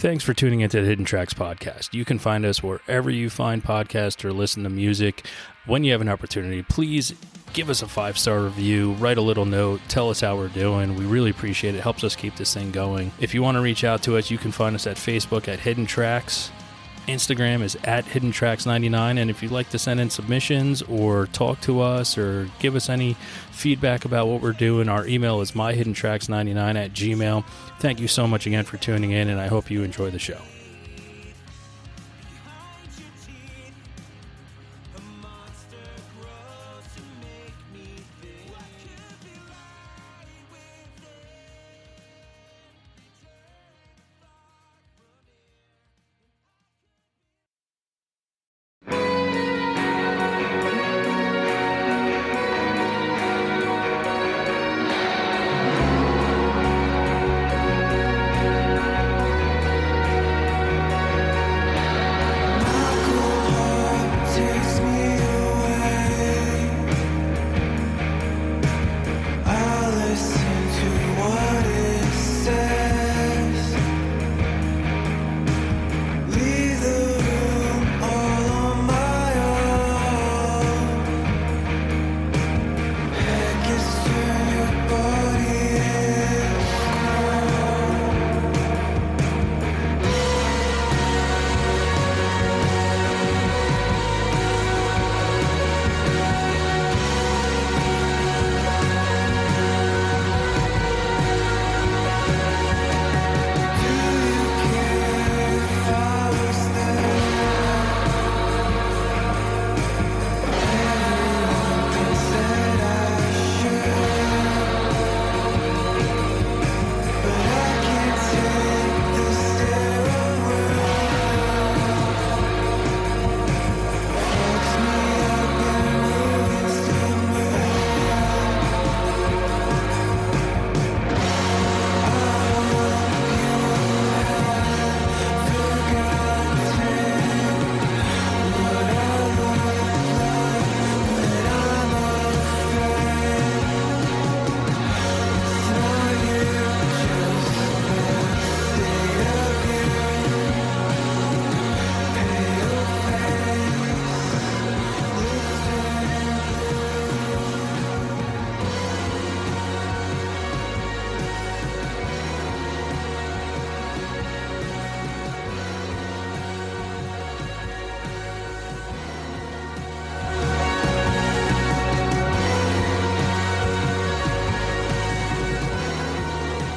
Thanks for tuning into the Hidden Tracks podcast. You can find us wherever you find podcasts or listen to music. When you have an opportunity, please give us a 5-star review, write a little note, tell us how we're doing. We really appreciate it. It helps us keep this thing going. If you want to reach out to us, you can find us at Facebook at Hidden Tracks. Instagram is at HiddenTracks99, and if you'd like to send in submissions or talk to us or give us any feedback about what we're doing, our email is myhiddentracks99@gmail.com. Thank you so much again for tuning in, and I hope you enjoy the show.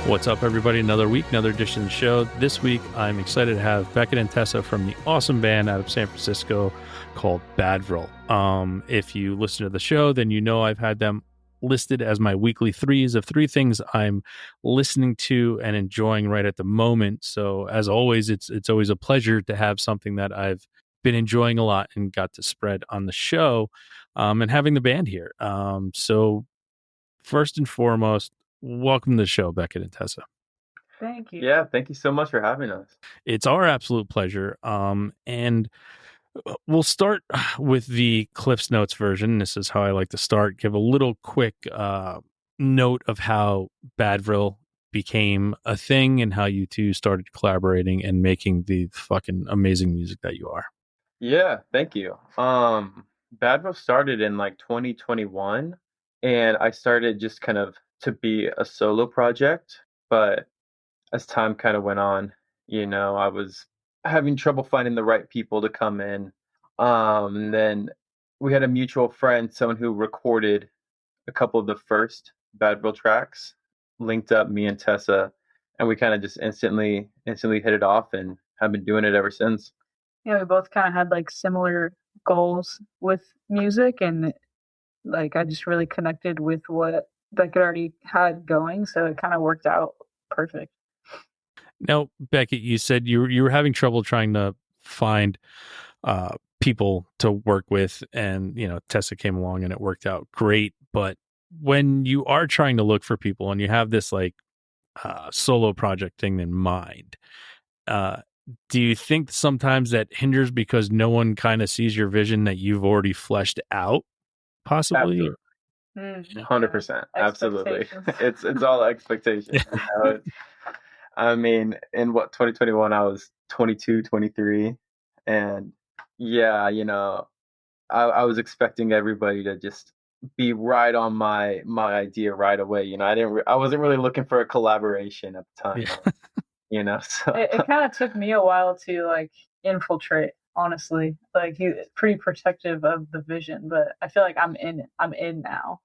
What's up, everybody? Another week, another edition of the show. This week, I'm excited to have Becket and Tessa from the awesome band out of San Francisco called Badvril. If you listen to the show, then you know I've had them listed as my weekly threes of 3 things I'm listening to and enjoying right at the moment. So as always, it's always a pleasure to have something that I've been enjoying a lot and got to spread on the show, and having the band here. So first and foremost, welcome to the show, Becket and Tessa. Thank you. Yeah, thank you so much for having us. It's our absolute pleasure. And we'll start with the Cliff's Notes version. This is how I like to start. Give a little quick note of how Badvril became a thing and how you two started collaborating and making the fucking amazing music that you are. Yeah, thank you. Badvril started in like 2021, and I started just kind of to be a solo project, but as time kind of went on, I was having trouble finding the right people to come in. And then we had a mutual friend, someone who recorded a couple of the first Badvril tracks, linked up me and Tessa, and we kind of just instantly hit it off and have been doing it ever since. Yeah, we both kind of had like similar goals with music, and like I just really connected with what Becket already had going, so it kind of worked out perfect. Now, Becket, you said you were having trouble trying to find people to work with, and Tessa came along and it worked out great. But when you are trying to look for people and you have this like solo project thing in mind, do you think sometimes that hinders because no one kind of sees your vision that you've already fleshed out, possibly? 100%. Absolutely. It's all expectation. I mean, in 2021, I was 22, 23, and yeah, I was expecting everybody to just be right on my idea right away. I wasn't really looking for a collaboration at the time. Yeah. So It kind of took me a while to like infiltrate, honestly. Like he's pretty protective of the vision, but I feel like I'm in now.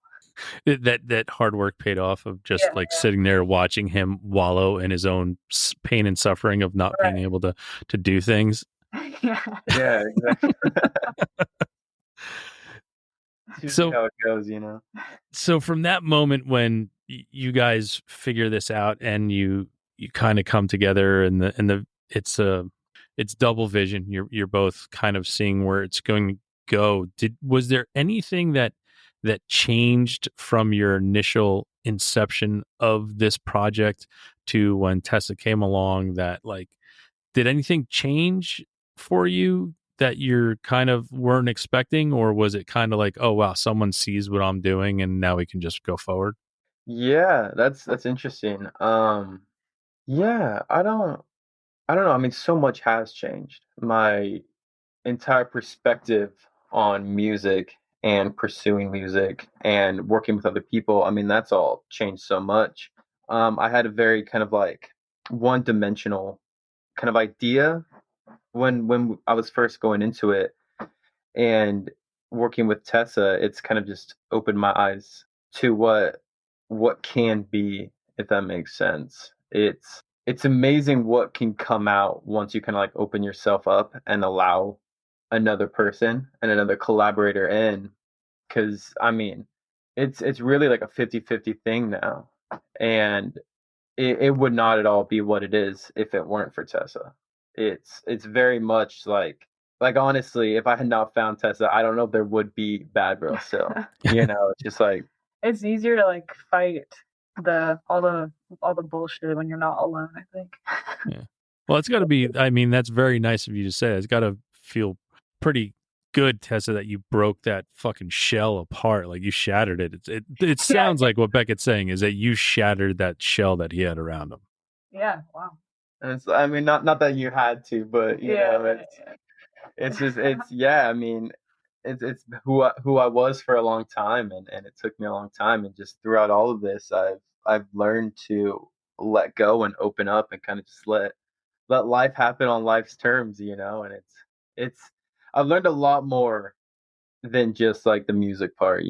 That hard work paid off of just Yeah, like sitting there watching him wallow in his own pain and suffering of not being right. able to do things. Yeah. yeah, exactly. It's usually So how it goes, so from that moment when you guys figure this out and you kind of come together and the it's double vision, you're both kind of seeing where it's going to go. Was there anything that changed from your initial inception of this project to when Tessa came along, that like did anything change for you that you're kind of weren't expecting, or was it kind of like, oh wow, someone sees what I'm doing and now we can just go forward? Yeah, that's interesting. Yeah, I don't know. I mean, so much has changed. My entire perspective on music and pursuing music and working with other people, I mean, that's all changed so much. I had a very kind of like one-dimensional kind of idea when I was first going into it, and working with Tessa, it's kind of just opened my eyes to what can be, if that makes sense. It's amazing what can come out once you kind of like open yourself up and allow another person and another collaborator in. Because I mean, it's really like a 50-50 thing now, and it would not at all be what it is if it weren't for Tessa. It's very much like honestly, if I had not found Tessa, I don't know if there would be Badvril still. It's just like It's easier to like fight all the bullshit when you're not alone, I think. Yeah. Well, it's got to be. I mean, that's very nice of you to say. It's got to feel pretty good, Tessa, that you broke that fucking shell apart. Like you shattered it. It sounds like what Beckett's saying is that you shattered that shell that he had around him. Yeah, wow. I mean, not that you had to, but it's just yeah. I mean, it's who I was for a long time, and it took me a long time, and just throughout all of this, I've learned to let go and open up and kind of just let life happen on life's terms, and it's I've learned a lot more than just like the music part.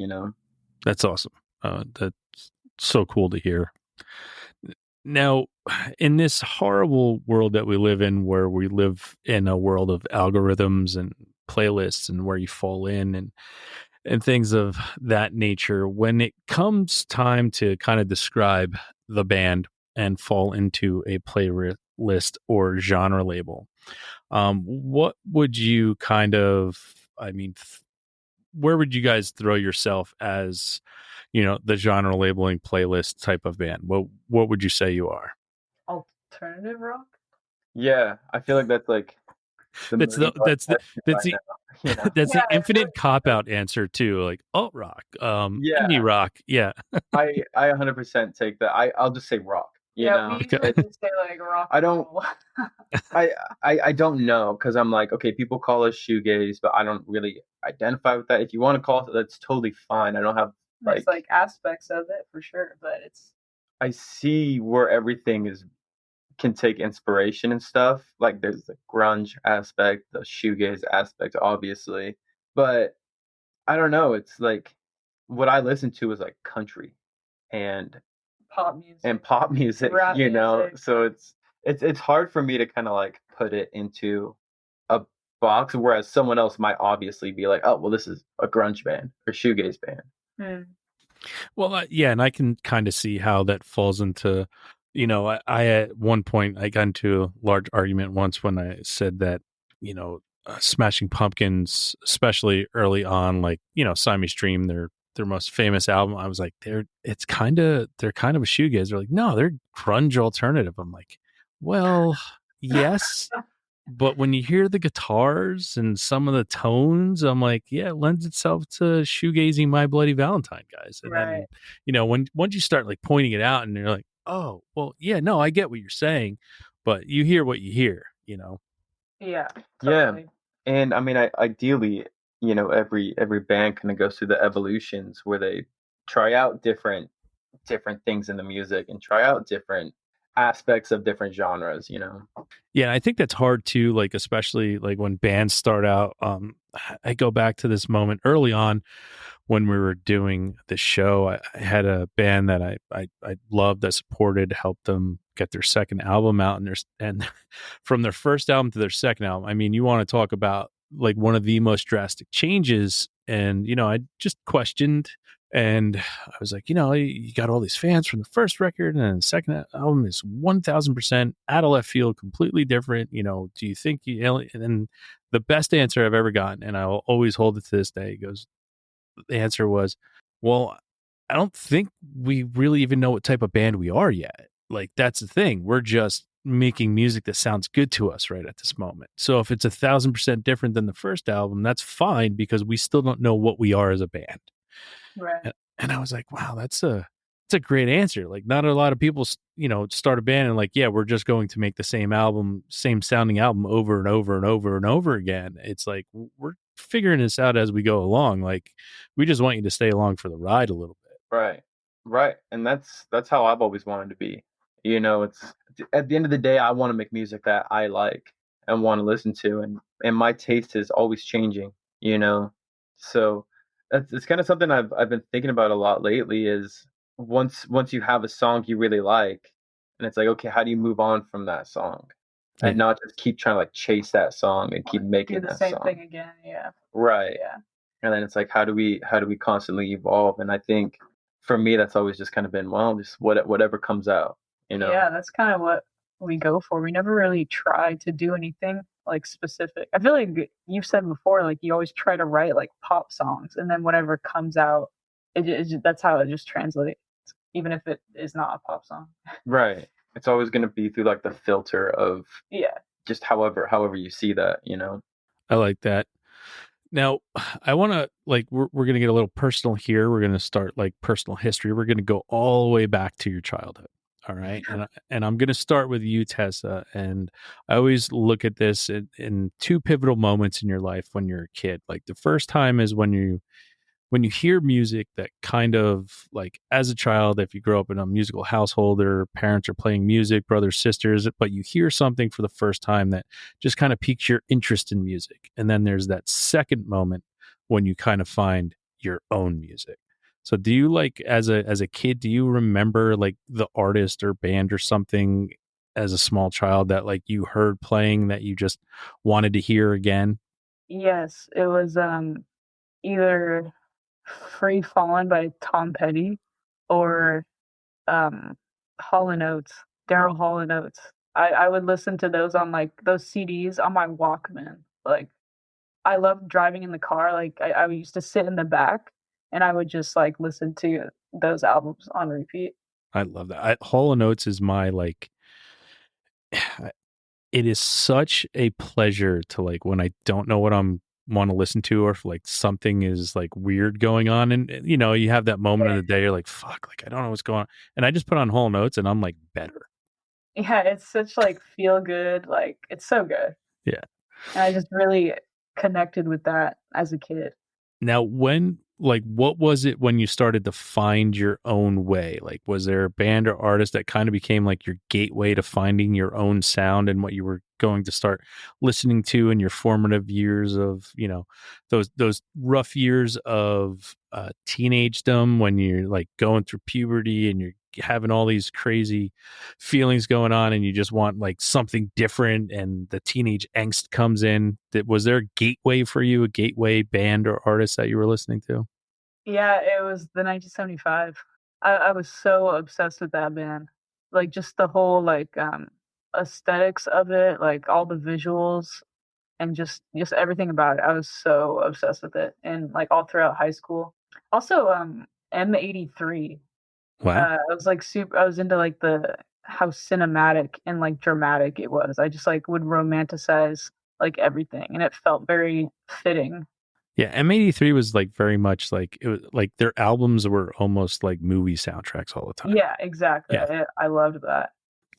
That's awesome. That's so cool to hear. Now, in this horrible world that we live in, where we live in a world of algorithms and playlists and where you fall in and things of that nature, when it comes time to kind of describe the band and fall into a playlist or genre label, what would you kind of, I mean, where would you guys throw yourself as, the genre labeling playlist type of band? What would you say you are? Alternative rock? Yeah, I feel like that's like That's the that's the that's the that's the infinite Like, cop out answer too, like alt rock, Yeah, indie rock. Yeah. I 100% take that. I'll just say rock. we usually just say like rock. I don't. I don't know, because I'm like, okay, people call us shoegaze, but I don't really identify with that. If you want to call it, that's totally fine. I don't have There's like aspects of it for sure, but it's. I see where everything can take inspiration and stuff. Like there's the grunge aspect, the shoegaze aspect, obviously, but I don't know. It's like what I listen to is like country and Pop music, rap music. So it's hard for me to kind of like put it into a box, whereas someone else might obviously be like, oh well, this is a grunge band or shoegaze band. Well, yeah, and I can kind of see how that falls into, I at one point I got into a large argument once when I said that, Smashing Pumpkins, especially early on, like, Siamese Dream, their most famous album, I was like, they're kind of a shoegaze. They're like, no, they're grunge alternative. I'm like, well, yes. But when you hear the guitars and some of the tones, I'm like, yeah, it lends itself to shoegazing My Bloody Valentine, guys. And then, once you start like pointing it out and you're like, Oh, well, yeah, no, I get what you're saying, but you hear what you hear, Yeah, Yeah, totally. and I mean, ideally, every band kind of goes through the evolutions where they try out different things in the music and try out different aspects of different genres. Yeah, I think that's hard too, like especially like when bands start out. I go back to this moment early on when we were doing the show. I had a band that I loved, that supported, helped them get their second album out, and from their first album to their second album, I mean, you want to talk about like one of the most drastic changes. And I just questioned, and I was like, you got all these fans from the first record, and the second album is 1000% out of left field, completely different. Do you think and then the best answer I've ever gotten, and I will always hold it to this day, goes, the answer was, well, I don't think we really even know what type of band we are yet. Like, that's the thing. We're just making music that sounds good to us right at this moment. So if it's 1000% different than the first album, that's fine, because we still don't know what we are as a band. Right. And I was like, wow, that's a great answer. Like, not a lot of people, start a band and like, yeah, we're just going to make the same album, same sounding album over and over and over and over again. It's like, we're figuring this out as we go along. Like, we just want you to stay along for the ride a little bit. Right. Right. And that's how I've always wanted to be. It's at the end of the day, I want to make music that I like and want to listen to, and my taste is always changing, you know. So it's kind of something I've been thinking about a lot lately, is once you have a song you really like, and it's like, okay, how do you move on from that song? And Yeah. not just keep trying to like chase that song and keep Do making the that same song. thing again. Yeah. Right. Yeah. And then it's like, how do we constantly evolve? And I think for me, that's always just kind of been, well, just whatever comes out, you know? Yeah, that's kind of what we go for. We never really try to do anything like specific. I feel like you've said before, like you always try to write like pop songs, and then whatever comes out, that's how it just translates, even if it is not a pop song. Right. It's always going to be through like the filter of Yeah. just however you see that. I like that. Now, I want to, like, we're going to get a little personal here. We're going to start like personal history. We're going to go all the way back to your childhood. All right. And I'm going to start with you, Tessa. And I always look at this in two pivotal moments in your life when you're a kid. Like, the first time is when you hear music that kind of, like, as a child, if you grow up in a musical household, or parents are playing music, brothers, sisters, but you hear something for the first time that just kind of piques your interest in music. And then there's that second moment when you kind of find your own music. So do you, like, as a kid, do you remember like the artist or band or something as a small child that like you heard playing that you just wanted to hear again? Yes, it was either Free Fallin' by Tom Petty or um Hall and Oates, Daryl Hall and Oates. I would listen to those on like those CDs on my Walkman. Like I loved driving in the car. Like I used to sit in the back and I would just like listen to those albums on repeat. I love that. Hall and Oates is my, like, it is such a pleasure to, like, when I don't know what I'm want to listen to, or if like something is like weird going on, and you have that moment of Yeah. the day, you're like, fuck, like I don't know what's going on, and I just put on Hall Notes and I'm like better. Yeah, it's such like feel good. Like it's so good. Yeah. And I just really connected with that as a kid. Now, what was it when you started to find your own way? Like, was there a band or artist that kind of became like your gateway to finding your own sound and what you were going to start listening to in your formative years of, those rough years of teenagedom, when you're like going through puberty and you're having all these crazy feelings going on and you just want like something different, and the teenage angst comes in? Was there a gateway for you, a gateway band or artist that you were listening to? Yeah, it was the 1975. I was so obsessed with that band. Like just the whole like aesthetics of it, like all the visuals and just everything about it. I was so obsessed with it and like all throughout high school. Also M83. Wow. I was like super I was into like the how cinematic and like dramatic it was. I just like would romanticize like everything and it felt very fitting. Yeah, M83 was like very much like it was like their albums were almost like movie soundtracks all the time. Yeah, exactly. Yeah, I loved that.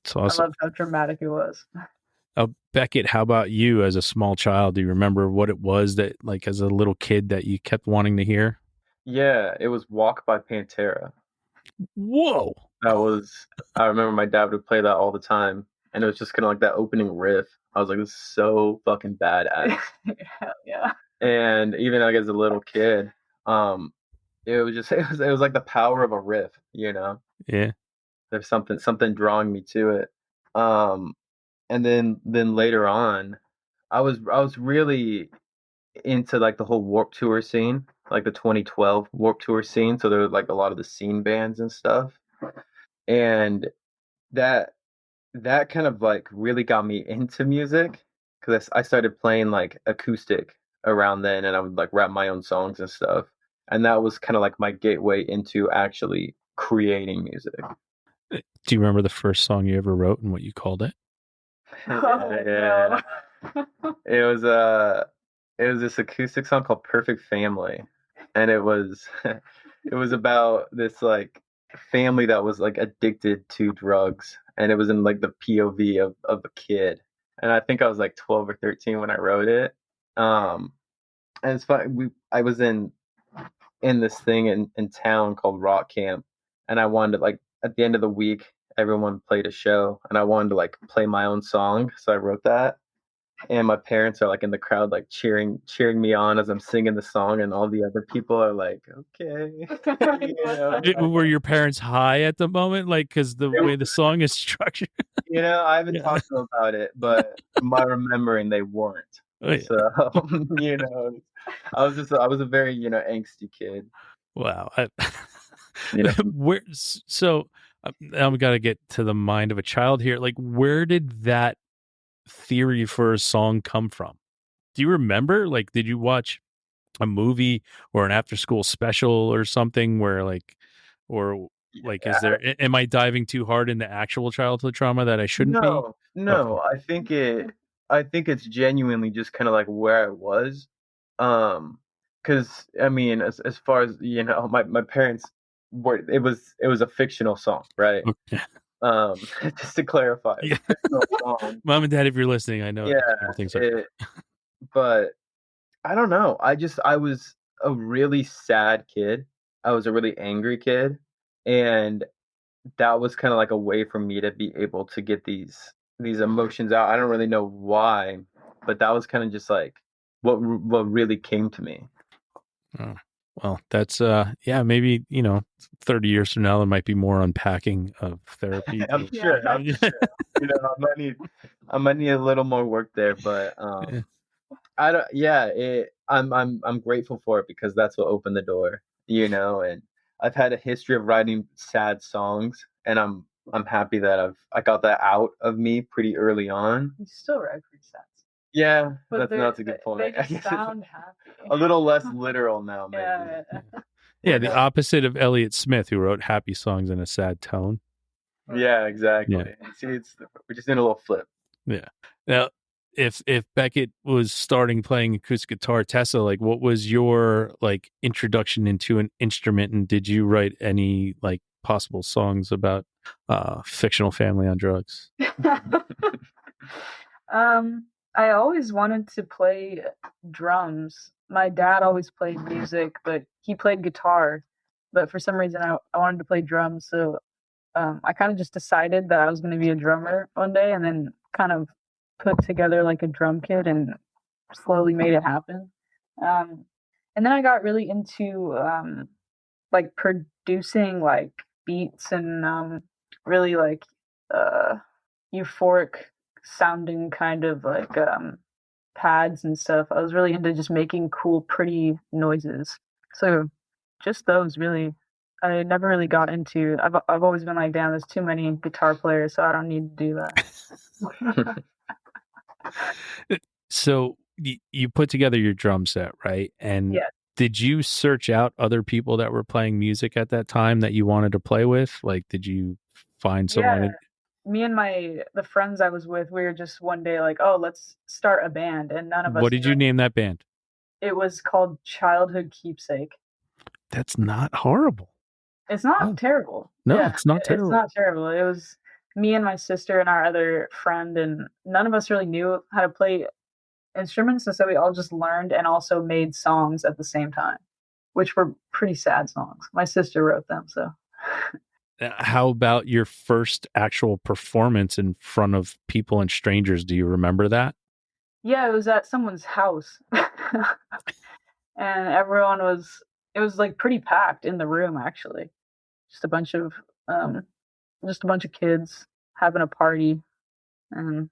it's I awesome. loved how dramatic it was. Beckett, how about you as a small child? Do you remember what it was that, like, as a little kid that you kept wanting to hear? Yeah, it was Walk by Pantera. Whoa. I remember my dad would play that all the time, and it was just kind of like that opening riff. I was like, this is so fucking badass. Yeah. And even like as a little kid, it was just it was like the power of a riff, you know. Yeah. There's something drawing me to it. And then later on, I was really into like the whole Warped Tour scene, like the 2012 Warped Tour scene. So there were like a lot of the scene bands and stuff, and that that kind of like really got me into music because I started playing like acoustic around then, and I would like rap my own songs and stuff, and that was kind of like my gateway into actually creating music. Do you remember the first song you ever wrote and what you called it? Yeah. It was this acoustic song called Perfect Family, and it was it was about this like family that was like addicted to drugs, and it was in like the POV of a kid, and I think I was like 12 or 13 when I wrote it. And it's fun. I was in this thing in town called Rock Camp, and I wanted to, like, at the end of the week everyone played a show, and I wanted to like play my own song, so I wrote that. And my parents are like in the crowd, like cheering me on as I'm singing the song, and all the other people are like, okay. Were your parents high at the moment, like, because the way the song is structured? I haven't talked to them about it, but from my remembering, they weren't. Oh, yeah. So I was a very angsty kid. Wow. I'm got to get to the mind of a child here. Like, where did that theory for a song come from? Do you remember? Like, did you watch a movie or an after school special or something where like, or like, is there, am I diving too hard into actual childhood trauma that I shouldn't be? No. Okay. I think it's genuinely just kind of like where I was. Because I mean, as far as my parents were, it was a fictional song, right? Okay. Just to clarify, Yeah. song. Mom and Dad, if you're listening, I know things are. But I don't know. I was a really sad kid. I was a really angry kid, and that was kind of like a way for me to be able to get these emotions out. I don't really know why, but that was kind of just like what really came to me. Oh, well, that's maybe 30 years from now there might be more unpacking of therapy. I'm sure. I might need a little more work there, but I don't. Yeah, I'm grateful for it because that's what opened the door. And I've had a history of writing sad songs, and I'm happy that I got that out of me pretty early on. You still write pretty sad. Yeah, that's a good point. They just sound happy. A little less literal now, maybe. Yeah, the opposite of Elliott Smith, who wrote happy songs in a sad tone. Yeah, exactly. Yeah. See, we're just in a little flip. Yeah. Now, if Becket was starting playing acoustic guitar, Tessa, like, what was your like introduction into an instrument, and did you write any like possible songs about fictional family on drugs? I always wanted to play drums. My dad always played music, but he played guitar. But for some reason, I wanted to play drums. So I kind of just decided that I was going to be a drummer one day, and then kind of put together like a drum kit and slowly made it happen. And then I got really into like producing like beats and really like euphoric sounding kind of like pads and stuff. I was really into just making cool, pretty noises. So just those really. I never really got into. I've always been like, damn, there's too many guitar players, so I don't need to do that. So you put together your drum set, right? And did you search out other people that were playing music at that time that you wanted to play with? Like, did you find someone? Yeah. Me and the friends I was with, we were just one day like, oh, let's start a band, and none of us. What did you name that band? It was called Childhood Keepsake. That's not horrible. It's not terrible. No, Yeah, it's not terrible. It's not terrible. It was me and my sister and our other friend, and none of us really knew how to play instruments, and so we all just learned and also made songs at the same time, which were pretty sad songs. My sister wrote them, so. How about your first actual performance in front of people and strangers? Do you remember that? Yeah, it was at someone's house. And it was like pretty packed in the room, actually. Just a bunch of kids having a party, and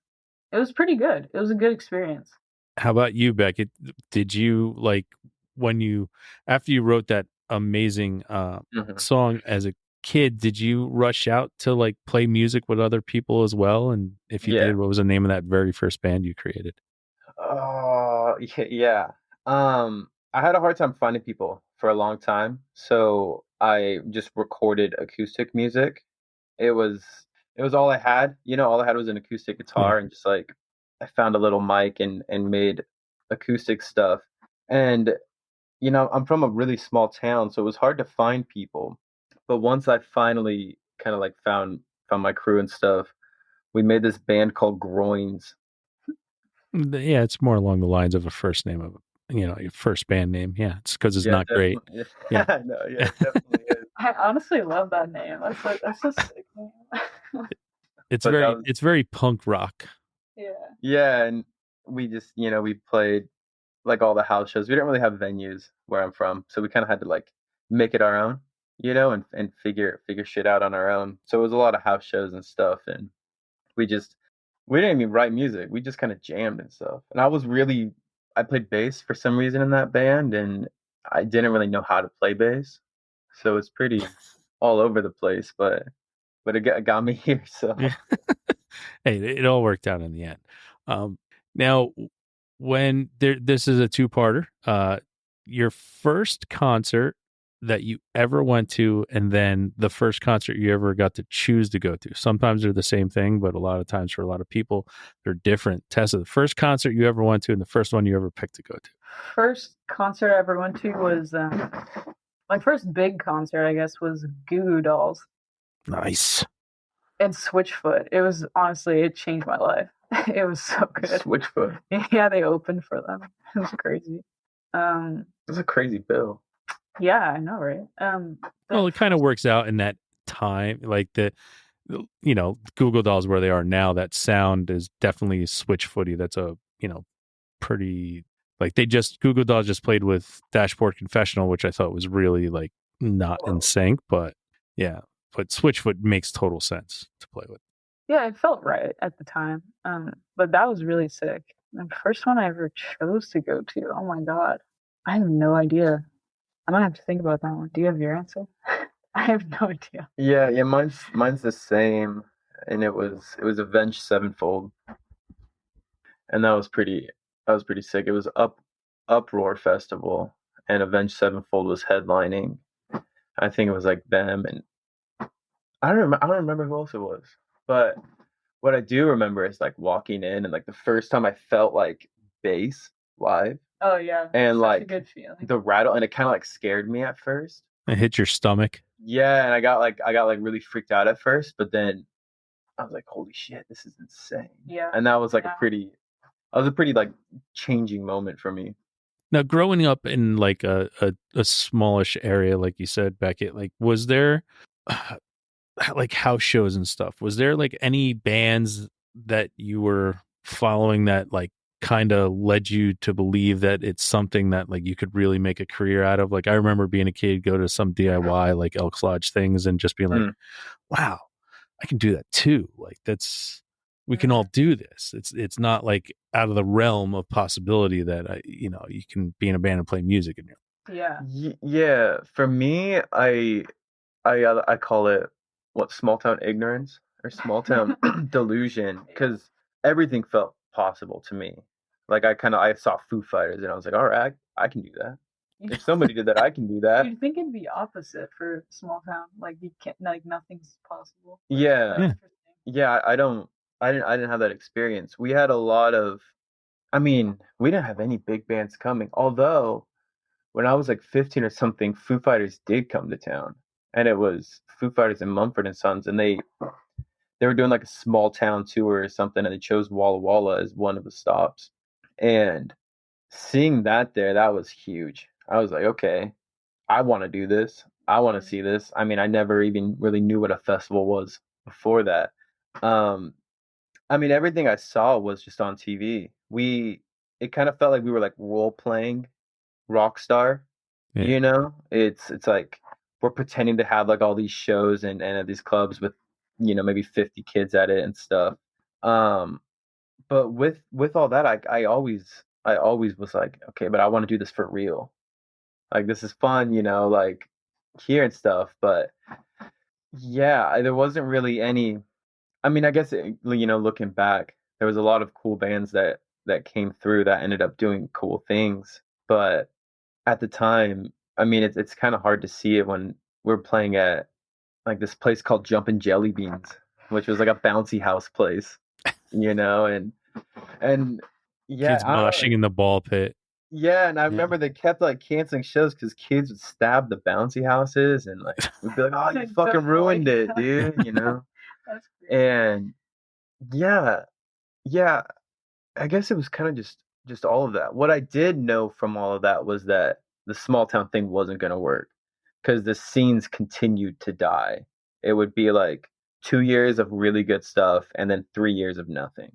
it was pretty good. It was a good experience. How about you, Becket? Did you after you wrote that amazing song as a kid, did you rush out to like play music with other people as well? And if you did, what was the name of that very first band you created? Oh, yeah. I had a hard time finding people for a long time, so I just recorded acoustic music. It was all I had. All I had was an acoustic guitar and just like I found a little mic and made acoustic stuff. And I'm from a really small town, so it was hard to find people. But once I finally kind of like found my crew and stuff, we made this band called Groins. Yeah, it's more along the lines of a first name of your first band name. Yeah, it's because it's not great. Yeah, no, yeah, it definitely is. I honestly love that name. That's a sick name. It's very punk rock. Yeah. Yeah, and we just we played like all the house shows. We didn't really have venues where I'm from, so we kind of had to like make it our own, and figure shit out on our own. So it was a lot of house shows and stuff, and we didn't even write music. We just kind of jammed and stuff. And I played bass for some reason in that band, and I didn't really know how to play bass, so it's pretty all over the place. But it got me here. So hey, it all worked out in the end. Now, when this is a two-parter, your first concert that you ever went to, and then the first concert you ever got to choose to go to. Sometimes they're the same thing, but a lot of times for a lot of people, they're different. Tessa, the first concert you ever went to and the first one you ever picked to go to. First concert I ever went to was my first big concert, I guess, was Goo Goo Dolls. Nice. And Switchfoot. It was honestly, it changed my life. It was so good. Switchfoot. Yeah, they opened for them. It was crazy. It was a crazy bill. Yeah, I know, right? Well, it kind of works out in that time, like Google Dolls where they are now. That sound is definitely Switchfooty. That's a pretty like Google Dolls just played with Dashboard Confessional, which I thought was really like not in sync, but yeah. But Switchfoot makes total sense to play with. Yeah, it felt right at the time. But that was really sick. The first one I ever chose to go to. Oh my god, I have no idea. I might have to think about that one. Do you have your answer? I have no idea. Yeah. Mine's the same, and it was Avenged Sevenfold, and that was pretty sick. It was Uproar Festival, and Avenged Sevenfold was headlining. I think it was like them, and I don't remember who else it was, but what I do remember is like walking in and like the first time I felt like bass live. Oh yeah, and such like a good feeling. The rattle, and it kind of like scared me at first. It hit your stomach. Yeah, and I got like really freaked out at first, but then I was like, "Holy shit, this is insane!" Yeah, and that was like a pretty like changing moment for me. Now, growing up in like a smallish area, like you said, Becket, like was there like house shows and stuff? Was there like any bands that you were following that like kind of led you to believe that it's something that like you could really make a career out of? Like I remember being a kid, go to some DIY like Elks Lodge things and just being like, wow, I can do that too. Like we can all do this. It's not like out of the realm of possibility that you can be in a band and play music. Yeah. For me, I call it small town ignorance or small town delusion, because everything felt possible to me. Like I saw Foo Fighters and I was like, all right, I can do that. If somebody did that, I can do that. You'd think it'd be opposite for small town. Like you can't, like nothing's possible. Yeah. I didn't have that experience. We had a lot of I mean, we didn't have any big bands coming. Although when I was like 15 or something, Foo Fighters did come to town, and it was Foo Fighters and Mumford and Sons, and they were doing like a small town tour or something, and they chose Walla Walla as one of the stops. And seeing that there, that was huge. I was like, okay, I want to do this. I want to see this. I mean, I never even really knew what a festival was before that. Um, I mean, everything I saw was just on TV. It kind of felt like we were like role playing Rockstar. Yeah. It's like we're pretending to have like all these shows and at these clubs with, maybe 50 kids at it and stuff. Um, but with all that, I always was like, okay, but I want to do this for real. Like this is fun, like here and stuff. But yeah, there wasn't really any. I mean, I guess looking back, there was a lot of cool bands that came through that ended up doing cool things. But at the time, I mean, it's kind of hard to see it when we're playing at like this place called Jumpin' Jelly Beans, which was like a bouncy house place, and yeah, Kids I don't know. moshing in the ball pit. Yeah, and I Yeah. remember they kept like canceling shows because kids would stab the bouncy houses, and like we'd be like, "Oh, you fucking ruined it, dude," That's great. And yeah, yeah, I guess it was kind of just all of that. What I did know from all of that was that the small town thing wasn't going to work because the scenes continued to die. It would be like 2 years of really good stuff and then 3 years of nothing.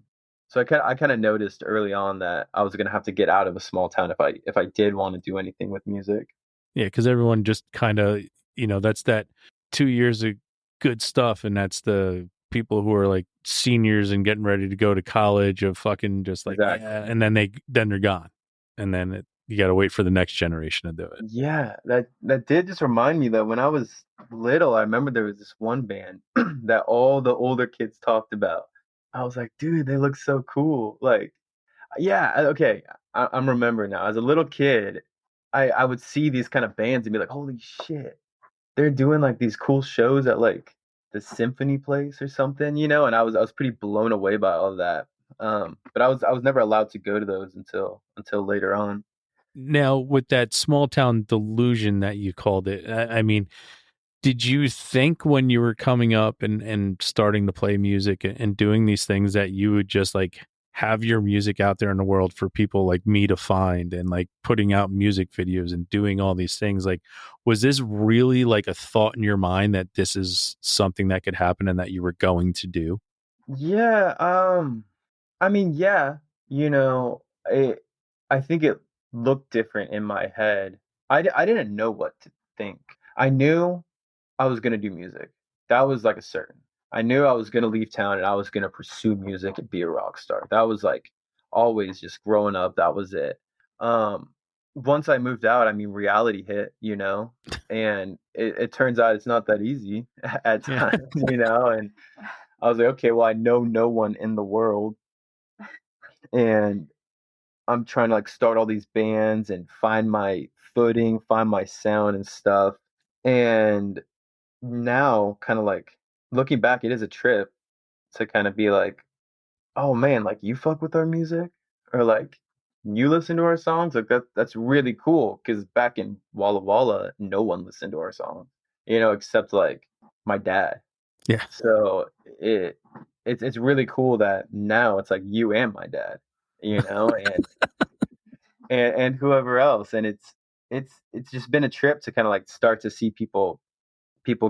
So I kind of noticed early on that I was going to have to get out of a small town if I did want to do anything with music. Yeah, because everyone just kind of, that's that 2 years of good stuff, and that's the people who are like seniors and getting ready to go to college of fucking just like, Exactly. yeah, and then they're gone, and then you got to wait for the next generation to do it. Yeah, that did just remind me that when I was little, I remember there was this one band that all the older kids talked about. I was like, dude, they look so cool. Like, yeah, okay, I'm remembering now. As a little kid, I would see these kind of bands and be like, holy shit, they're doing like these cool shows at like the symphony place or something, and I was pretty blown away by all of that. But I was never allowed to go to those until later on. Now, with that small town delusion that you called it, I mean, did you think when you were coming up and starting to play music and doing these things that you would just like have your music out there in the world for people like me to find, and like putting out music videos and doing all these things? Like, was this really like a thought in your mind that this is something that could happen and that you were going to do? Yeah, I mean, yeah, you know, it, I think it looked different in my head. I didn't know what to think. I knew I was gonna do music. That was like a certain. I knew I was gonna leave town and I was gonna pursue music and be a rock star. That was like always just growing up. That was it. Um, Once I moved out, I mean, reality hit, and it turns out it's not that easy at Yeah. times, and I was like, okay, well, I know no one in the world, and I'm trying to like start all these bands and find my footing, find my sound and stuff. And now, kind of like looking back, it is a trip to kind of be like, oh man, like you fuck with our music, or like you listen to our songs. Like that's really cool. Because back in Walla Walla, no one listened to our songs, except like my dad. Yeah. So it's really cool that now it's like you and my dad, and whoever else, and it's just been a trip to kind of like start to see people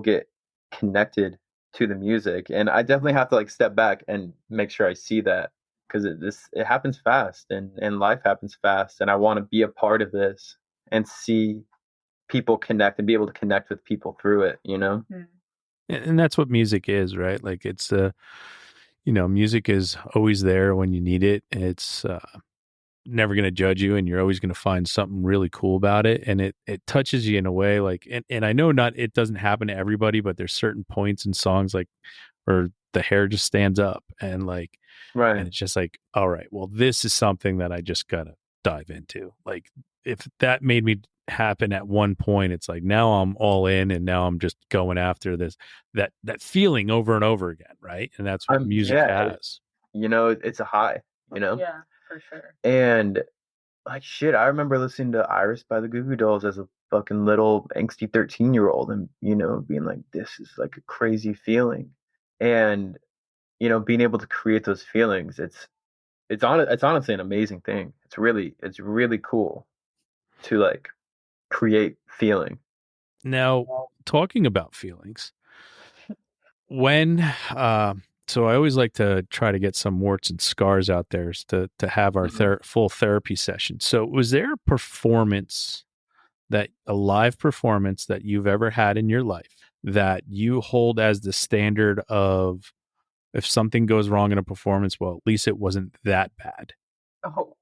get connected to the music, and I definitely have to like step back and make sure I see that because it happens fast, and life happens fast, and I want to be a part of this and see people connect and be able to connect with people through it. And that's what music is, right? Like it's music is always there when you need it. It's never going to judge you, and you're always going to find something really cool about it, and it touches you in a way like, and I know not it doesn't happen to everybody, but there's certain points in songs like where the hair just stands up, and like, and Right. it's just like, all right, well, this is something that I just gotta dive into. Like, if that made me happen at one point, it's like now I'm all in, and now I'm just going after this, that feeling over and over again, right? And that's what music Yeah, has. it's a high, Yeah. for sure. And like shit, I remember listening to Iris by the Goo Goo Dolls as a fucking little angsty 13-year-old and being like, this is like a crazy feeling. And being able to create those feelings, it's honestly an amazing thing. It's really cool to like create feeling. Now, talking about feelings, when so I always like to try to get some warts and scars out there to have our full therapy session. So was there a live performance that you've ever had in your life that you hold as the standard of, if something goes wrong in a performance, well, at least it wasn't that bad? Oh,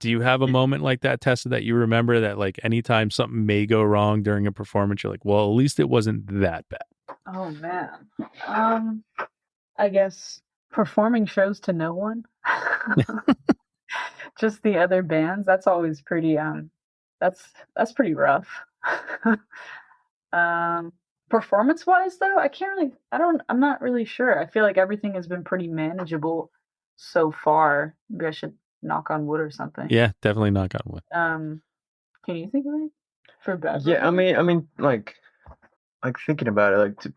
Do you have a moment like that, Tessa, that you remember that like anytime something may go wrong during a performance, you're like, well, at least it wasn't that bad? oh man. I guess performing shows to no one. Just the other bands. That's always pretty that's pretty rough. Performance wise though, I'm not really sure. I feel like everything has been pretty manageable so far. Maybe I should knock on wood or something. Yeah, definitely knock on wood. Can you think of it for bad? Yeah, I mean, like thinking about it,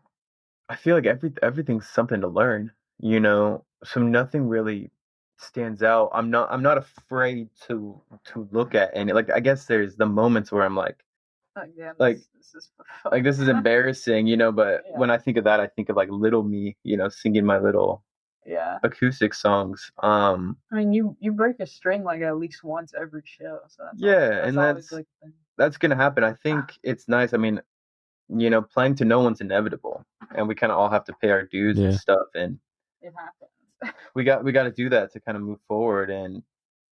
I feel like everything's something to learn, so nothing really stands out. I'm not afraid to look at any, like, I guess there's the moments where I'm like, Yeah, like this is embarrassing, but Yeah. when I think of that, I think of like little me, singing my little Yeah. acoustic songs. I mean, you break a string like at least once every show, so And always like that's gonna happen. I think it's nice. I mean, playing to no one's inevitable, and we kind of all have to pay our dues and stuff, and it happens. we got to do that to kind of move forward. And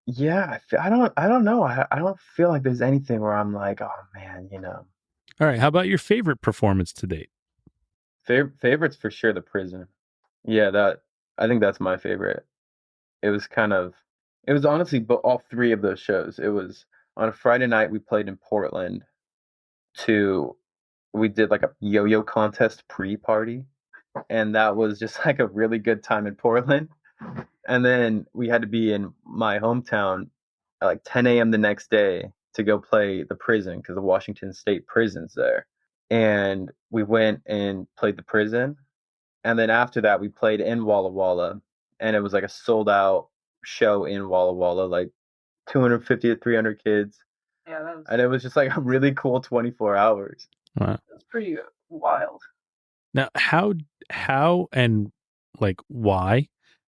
yeah, I don't know. I don't feel like there's anything where I'm like, oh man, All right, how about your favorite performance to date? Favorites for sure, the prison. Yeah, I think that's my favorite. It was honestly, but all three of those shows. It was on a Friday night. We played in Portland. We did like a yo-yo contest pre-party, and that was just like a really good time in Portland. And then we had to be in my hometown at like 10 a.m. the next day to go play the prison because the Washington State prison's there. And we went and played the prison. And then after that, we played in Walla Walla, and it was like a sold out show in Walla Walla, like 250 to 300 kids. Yeah, and it was just like a really cool 24 hours. Wow. That's pretty wild. Now, how and like why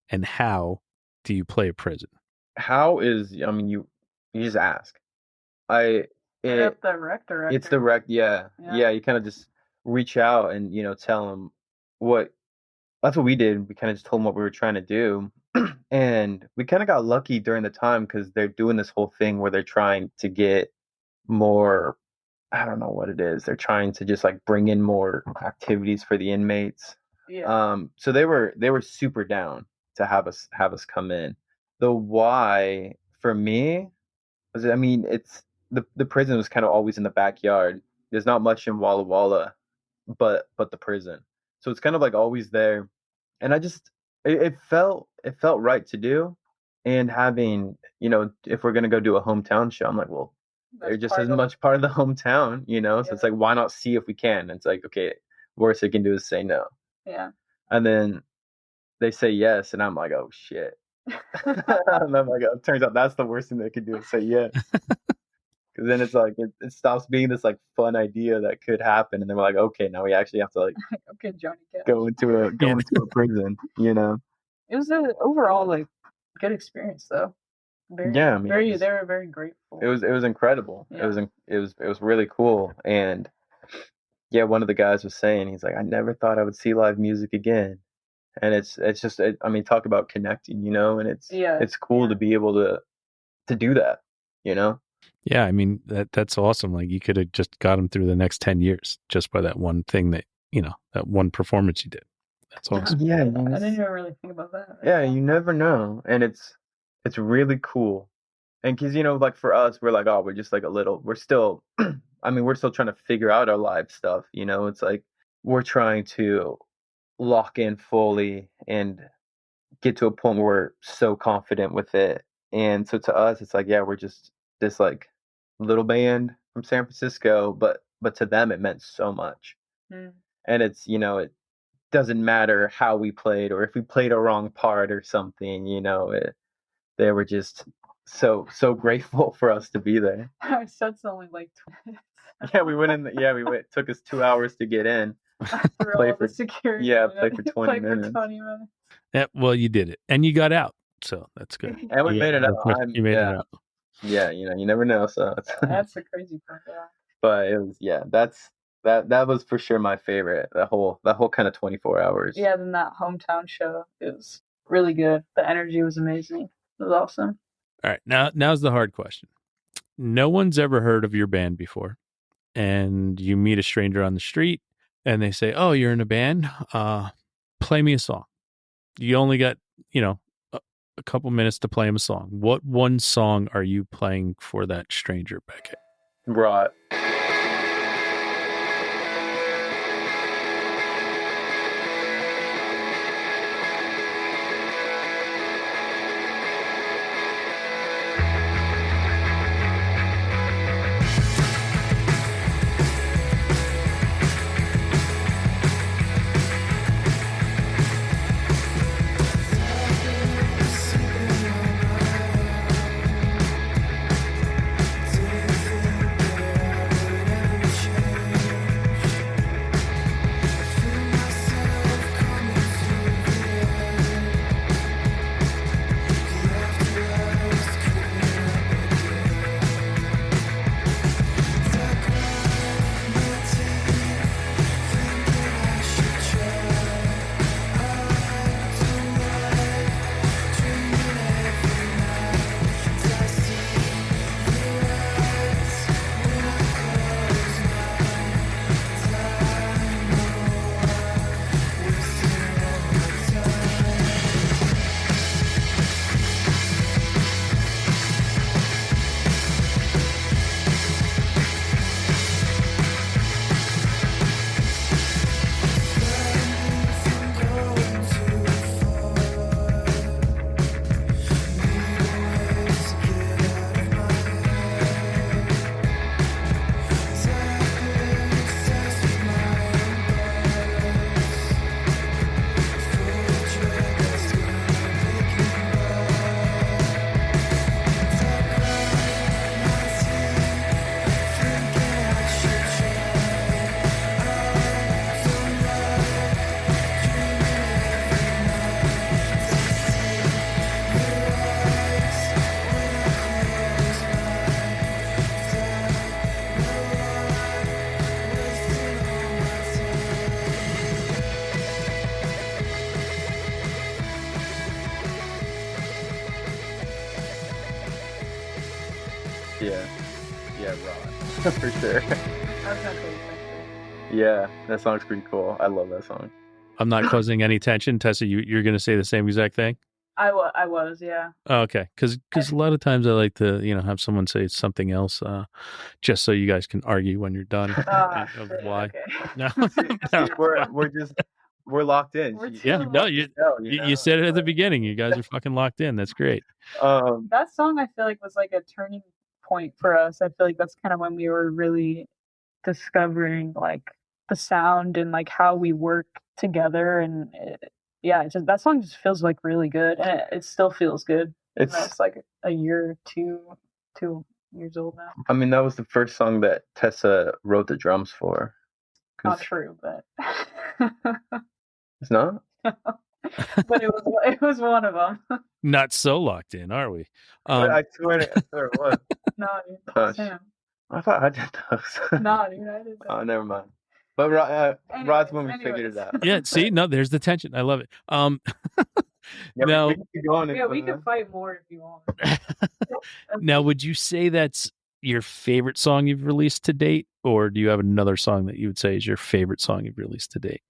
and how do you play a prison? How is, I mean, you just ask. The rec It's the rec, yeah. You kind of just reach out and tell them that's what we did. We kind of just told them what we were trying to do, and we kind of got lucky during the time because they're doing this whole thing where they're trying to get more. I don't know what it is. They're trying to just like bring in more activities for the inmates. Yeah. So they were super down to have us come in. The why for me was, I mean, it's the prison was kind of always in the backyard. There's not much in Walla Walla, but the prison. So it's kind of like always there. And it felt right to do. And having, if we're gonna go do a hometown show, I'm like, well, they're just as much part of the hometown, so it's like, why not see if we can? And it's like, okay, worst they can do is say no. Yeah. And then they say yes, and I'm like, oh shit. And I'm like, it turns out that's the worst thing they could do is say yes. Because then it's like it stops being this like fun idea that could happen, and then we're like, okay, now we actually have to like okay, Johnny Cash. go into a prison, It was an overall like good experience though. They were very grateful. It was incredible. Yeah. It was really cool. And yeah, one of the guys was saying, he's like, I never thought I would see live music again. And it's just, I mean, talk about connecting, and it's cool to be able to do that, Yeah, I mean, that's awesome. Like, you could have just got him through the next 10 years just by that one thing that one performance you did. That's awesome. Yeah, I didn't even really think about that. Yeah, you never know. And it's really cool. And because, like for us, we're like, oh, we're just like we're still, I mean, we're still trying to figure out our live stuff, it's like we're trying to lock in fully and get to a point where we're so confident with it And so to us, it's like, yeah, we're just this like little band from San Francisco, but to them it meant so much. And it's, it doesn't matter how we played or if we played a wrong part or something, they were just so grateful for us to be there. Our set's only like 2 minutes. Yeah, we went in. It took us 2 hours to get in. Play for security. Yeah, play for 20 minutes. Yeah, well, you did it, and you got out, so that's good. And we made it out. You made it out. Yeah, you never know. So that's the crazy part. Yeah. But it was that was for sure my favorite. That whole kind of 24 hours. Yeah, then that hometown show, it was really good. The energy was amazing. It was awesome. All right, now's the hard question. No one's ever heard of your band before, and you meet a stranger on the street, and they say, "Oh, you're in a band? Play me a song." You only got, a couple minutes to play him a song. What one song are you playing for that stranger, Becket? Right. Yeah, Rod. For sure. Yeah, that song's pretty cool. I love that song. I'm not causing any tension. Tessa, you're going to say the same exact thing? I was, yeah. Oh, okay, because a lot of times I like to, have someone say something else, just so you guys can argue when you're done of why. Okay. No, we're locked in. You said it at the beginning. You guys are fucking locked in. That's great. That song I feel like was like a turning point for us. I feel like that's kind of when we were really discovering like the sound and like how we work together, and that song just feels like really good, and it still feels good. It's like a year, 2 years old now. I mean, that was the first song that Tessa wrote the drums for. Not true, but it's not. But it was one of them. Not so locked in, are we? I swear it was. No, dude, Sam. I thought I did those. No, dude, I did that. Oh, never mind. But Rod's when we figured it out. Yeah, see, no, there's the tension. I love it. Now we can keep going. Yeah, we can fight more if you want. Now, would you say that's your favorite song you've released to date, or do you have another song that you would say is your favorite song you've released to date?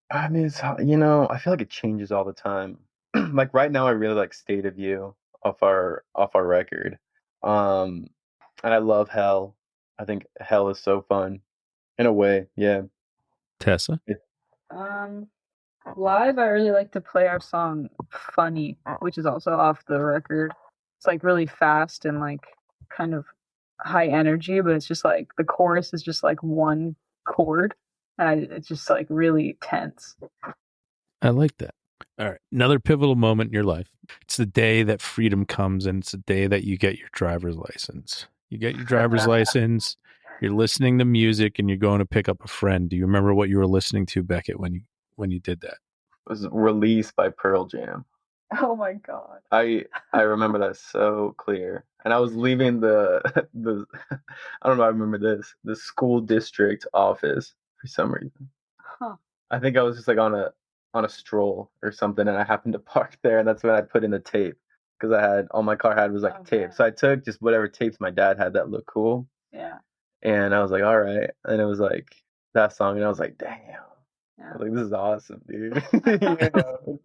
I mean, it's, I feel like it changes all the time. Like right now, I really like "State of You" off our record, and I love "Hell." I think "Hell" is so fun, in a way. Yeah. Tessa? Live, I really like to play our song "Funny," which is also off the record. It's like really fast and like kind of high energy, but it's just like the chorus is just like one chord, and it's just like really tense. I like that. All right. Another pivotal moment in your life. It's the day that freedom comes, and it's the day that you get your driver's license. You get your driver's license, you're listening to music, and you're going to pick up a friend. Do you remember what you were listening to, Becket, when you did that? It was released by Pearl Jam. Oh my god. I remember that so clear. And I was leaving the I don't know, I remember this, the school district office for some reason. Huh. I think I was just like on a stroll or something, and I happened to park there, and that's when I put in the tape, because I had all my car had was like a tape. Okay. So I took just whatever tapes my dad had that looked cool, Yeah. and I was like, all right, and it was like that song, and I was like, damn. I Yeah. was like, this is awesome, dude. You know?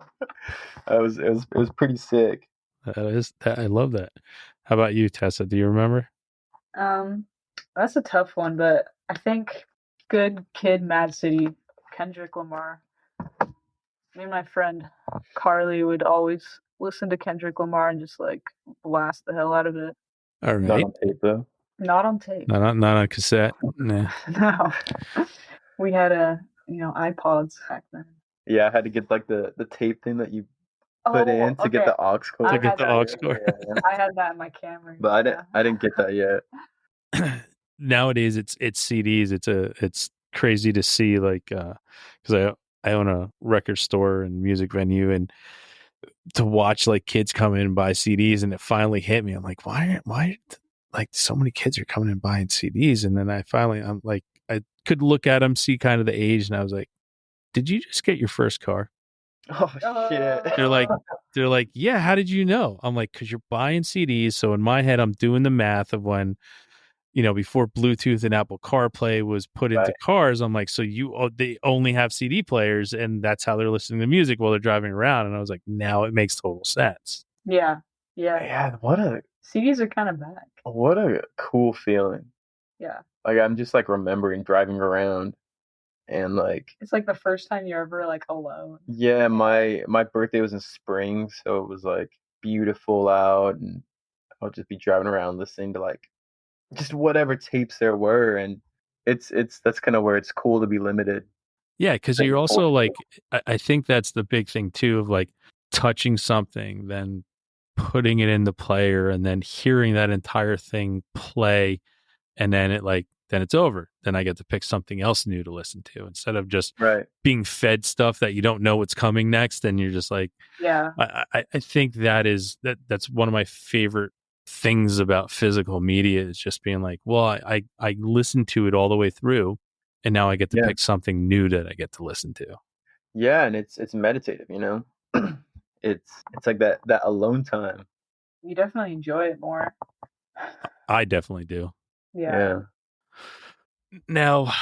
It was pretty sick. I love that. How about you, Tessa? Do you remember? That's a tough one, but I think Good Kid, Mad City, Kendrick Lamar. Me and my friend Carly would always listen to Kendrick Lamar and just like blast the hell out of it. All Not right. on tape though. Not on tape. Not on cassette. Nah. No. We had iPods back then. Yeah, I had to get like the tape thing that you put in to get okay. the aux cord. To get the aux cord. Yeah. I had that in my Camry. But I didn't get that yet. Nowadays it's CDs. It's crazy to see, like, because I own a record store and music venue, and to watch like kids come in and buy CDs, and it finally hit me. I'm like, why like so many kids are coming and buying CDs? And then I'm like, I could look at them, see kind of the age, and I was like, did you just get your first car? Oh shit. They're like, yeah, how did you know? I'm like, because you're buying CDs. So in my head, I'm doing the math of when, before Bluetooth and Apple CarPlay was put into cars. I'm like, so they only have CD players, and that's how they're listening to music while they're driving around. And I was like, now it makes total sense. Yeah. Man, CDs are kind of back. What a cool feeling. Yeah. Like, I'm just like remembering driving around, and like it's like the first time you're ever like alone. Yeah, my birthday was in spring, so it was like beautiful out, and I'll just be driving around listening to like just whatever tapes there were, and that's kind of where it's cool to be limited. Yeah, because you're also like, I think that's the big thing too, of like touching something, then putting it in the player, and then hearing that entire thing play, and then then it's over. Then I get to pick something else new to listen to, instead of just being fed stuff that you don't know what's coming next. And you're just like, yeah. I think that's one of my favorite things about physical media, is just being like, well, I listened to it all the way through, and now I get to pick something new that I get to listen to. Yeah, and it's meditative, it's like that alone time. You definitely enjoy it more. I definitely do. Yeah. Now,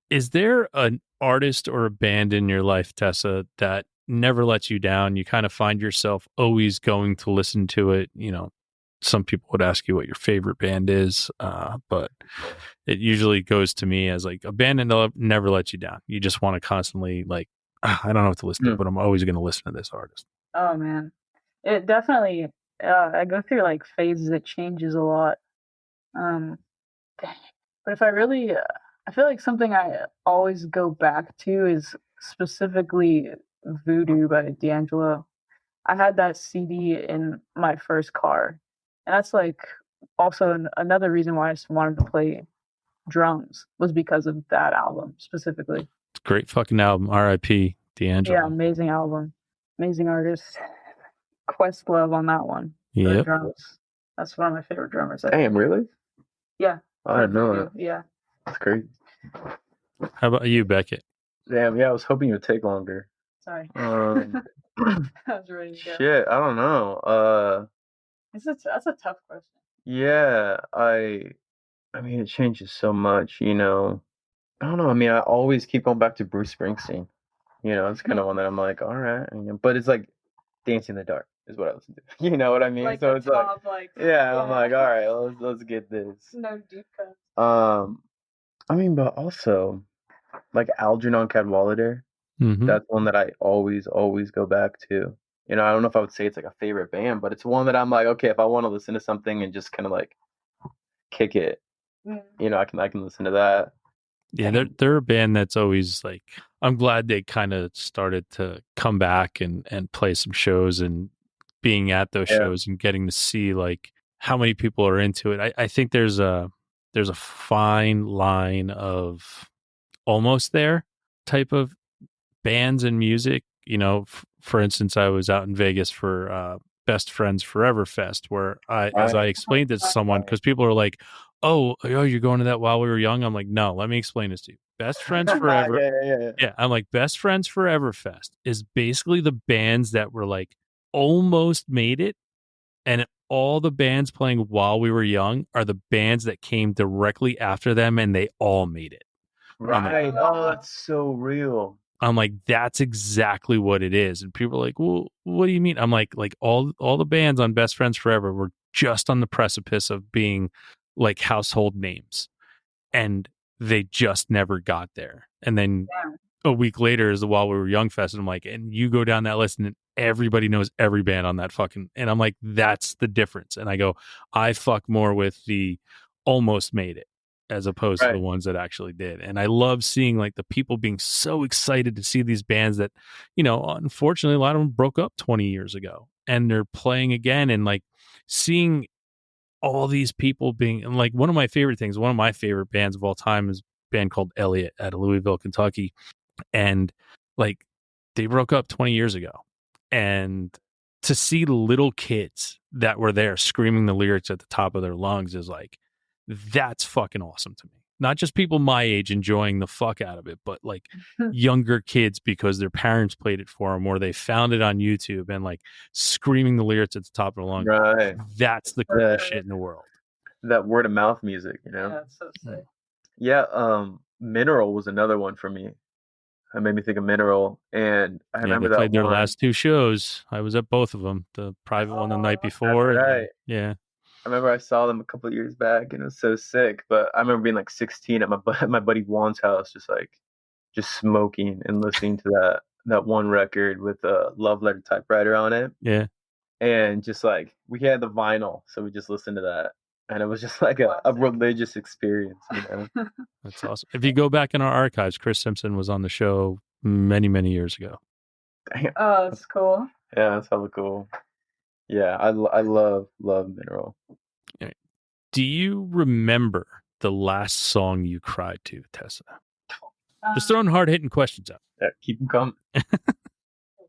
is there an artist or a band in your life, Tessa, that never lets you down? You kind of find yourself always going to listen to it. Some people would ask you what your favorite band is, but it usually goes to me as like a band that never lets you down. You just want to constantly like, I don't know what to listen to, but I'm always going to listen to this artist. Oh man, it definitely. I go through like phases. It changes a lot. But if I really, I feel like something I always go back to is specifically Voodoo by D'Angelo. I had that CD in my first car, and that's like also another reason why I just wanted to play drums, was because of that album specifically. It's a great fucking album. R.I.P. D'Angelo. Yeah, amazing album, amazing artist. Questlove on that one. Yeah, drums. That's one of my favorite drummers. Damn, really? Yeah. I didn't know that. Yeah. That's great. How about you, Becket? Damn, yeah, I was hoping it would take longer. Sorry. I was ready to go. Shit, I don't know. That's a tough question. Yeah, I mean, it changes so much, I don't know. I mean, I always keep going back to Bruce Springsteen. It's kind of one that I'm like, all right, but it's like Dancing in the Dark is what I listen to. You know what I mean? Like so it's top, yeah, I'm like, all right, let's get this. No deep cuts. I mean, but also like Algernon Cadwallader. Mm-hmm. That's one that I always go back to. You know, I don't know if I would say it's like a favorite band, but it's one that I'm like, okay, if I want to listen to something and just kind of like kick it, you know, I can listen to that. Yeah, they're a band that's always like, I'm glad they kind of started to come back and play some shows, and being at those Yeah. shows and getting to see like how many people are into it. I think there's a fine line of almost there type of bands and music. You know, for instance, I was out in Vegas for Best Friends Forever Fest, where as I explained this to someone, because people are like, oh, you're going to that while we were young. I'm like, no, let me explain this to you. Best Friends Forever. Yeah, I'm like, Best Friends Forever Fest is basically the bands that were like almost made it, and all the bands playing while we were young are the bands that came directly after them, and they all made it. Right. Oh, that's so real. I'm like, that's exactly what it is. And people are like, well, what do you mean? I'm like all the bands on Best Friends Forever were just on the precipice of being like household names, and they just never got there. And then a week later is the While We Were Young Fest, and I'm like, and you go down that list and everybody knows every band on that fucking, and I'm like, that's the difference. And I go, I fuck more with the almost made it as opposed to the ones that actually did. And I love seeing like the people being so excited to see these bands that, you know, unfortunately a lot of them broke up 20 years ago and they're playing again, and like seeing all these people being, and like one of my favorite bands of all time is a band called Elliott out of Louisville, Kentucky. And like they broke up 20 years ago, and to see the little kids that were there screaming the lyrics at the top of their lungs is like, that's fucking awesome to me. Not just people my age enjoying the fuck out of it, but like younger kids because their parents played it for them or they found it on YouTube and like screaming the lyrics at the top of their lungs. Right. That's the coolest shit in the world. That word of mouth music, you know? Yeah, that's so sick. Yeah, Mineral was another one for me. It made me think of Mineral, and I remember they played their one. last two shows. I was at both of them. The private one the night before. Right. Yeah. I remember I saw them a couple of years back, and it was so sick. But I remember being like 16 at my buddy Juan's house, just smoking and listening to that one record with a Love Letter typewriter on it. Yeah. And just like we had the vinyl, so we just listened to that. And it was just like a religious experience, you know? That's awesome. If you go back in our archives, Chris Simpson was on the show many, many years ago. Damn. Oh, that's cool. Yeah, that's hella cool. Yeah, I love Mineral. Right. Do you remember the last song you cried to, Tessa? Just throwing hard-hitting questions out. Yeah, keep them coming. The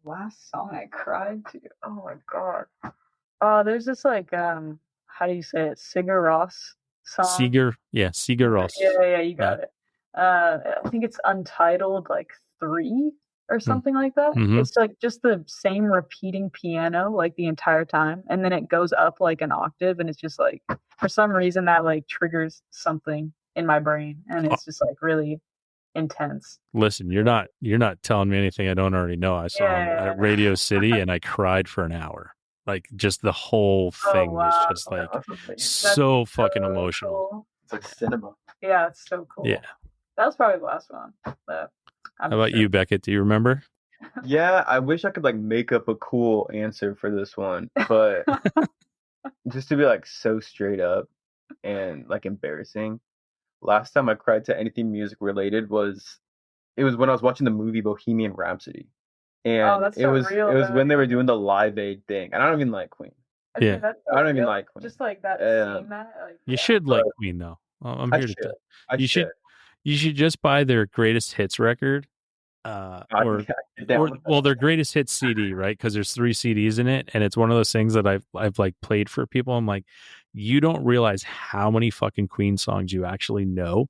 last song I cried to? Oh, my God. There's this like... how do you say it? Sigur Rós song. Sigur Rós. Yeah, you got it. I think it's Untitled, like 3 or something like that. Mm-hmm. It's like just the same repeating piano like the entire time, and then it goes up like an octave, and it's just like for some reason that like triggers something in my brain, and it's just like really intense. Listen, you're not telling me anything I don't already know. I saw him at Radio City, and I cried for an hour. Like just the whole thing was just like so fucking emotional. Cool. It's like cinema. Yeah, it's so cool. Yeah. That was probably the last one. But how about you, Becket? Do you remember? Yeah, I wish I could like make up a cool answer for this one, but just to be like so straight up and like embarrassing. Last time I cried to anything music related was when I was watching the movie Bohemian Rhapsody. And that's it was real, when they were doing the Live Aid thing. And I don't even like Queen. Yeah. I don't even like Queen. Just like that scene that like, you should like Queen though. I'm here to tell you. You should just buy their greatest hits record. Or their greatest hits CD, right? Because there's 3 CDs in it, and it's one of those things that I've like played for people. I'm like, you don't realize how many fucking Queen songs you actually know,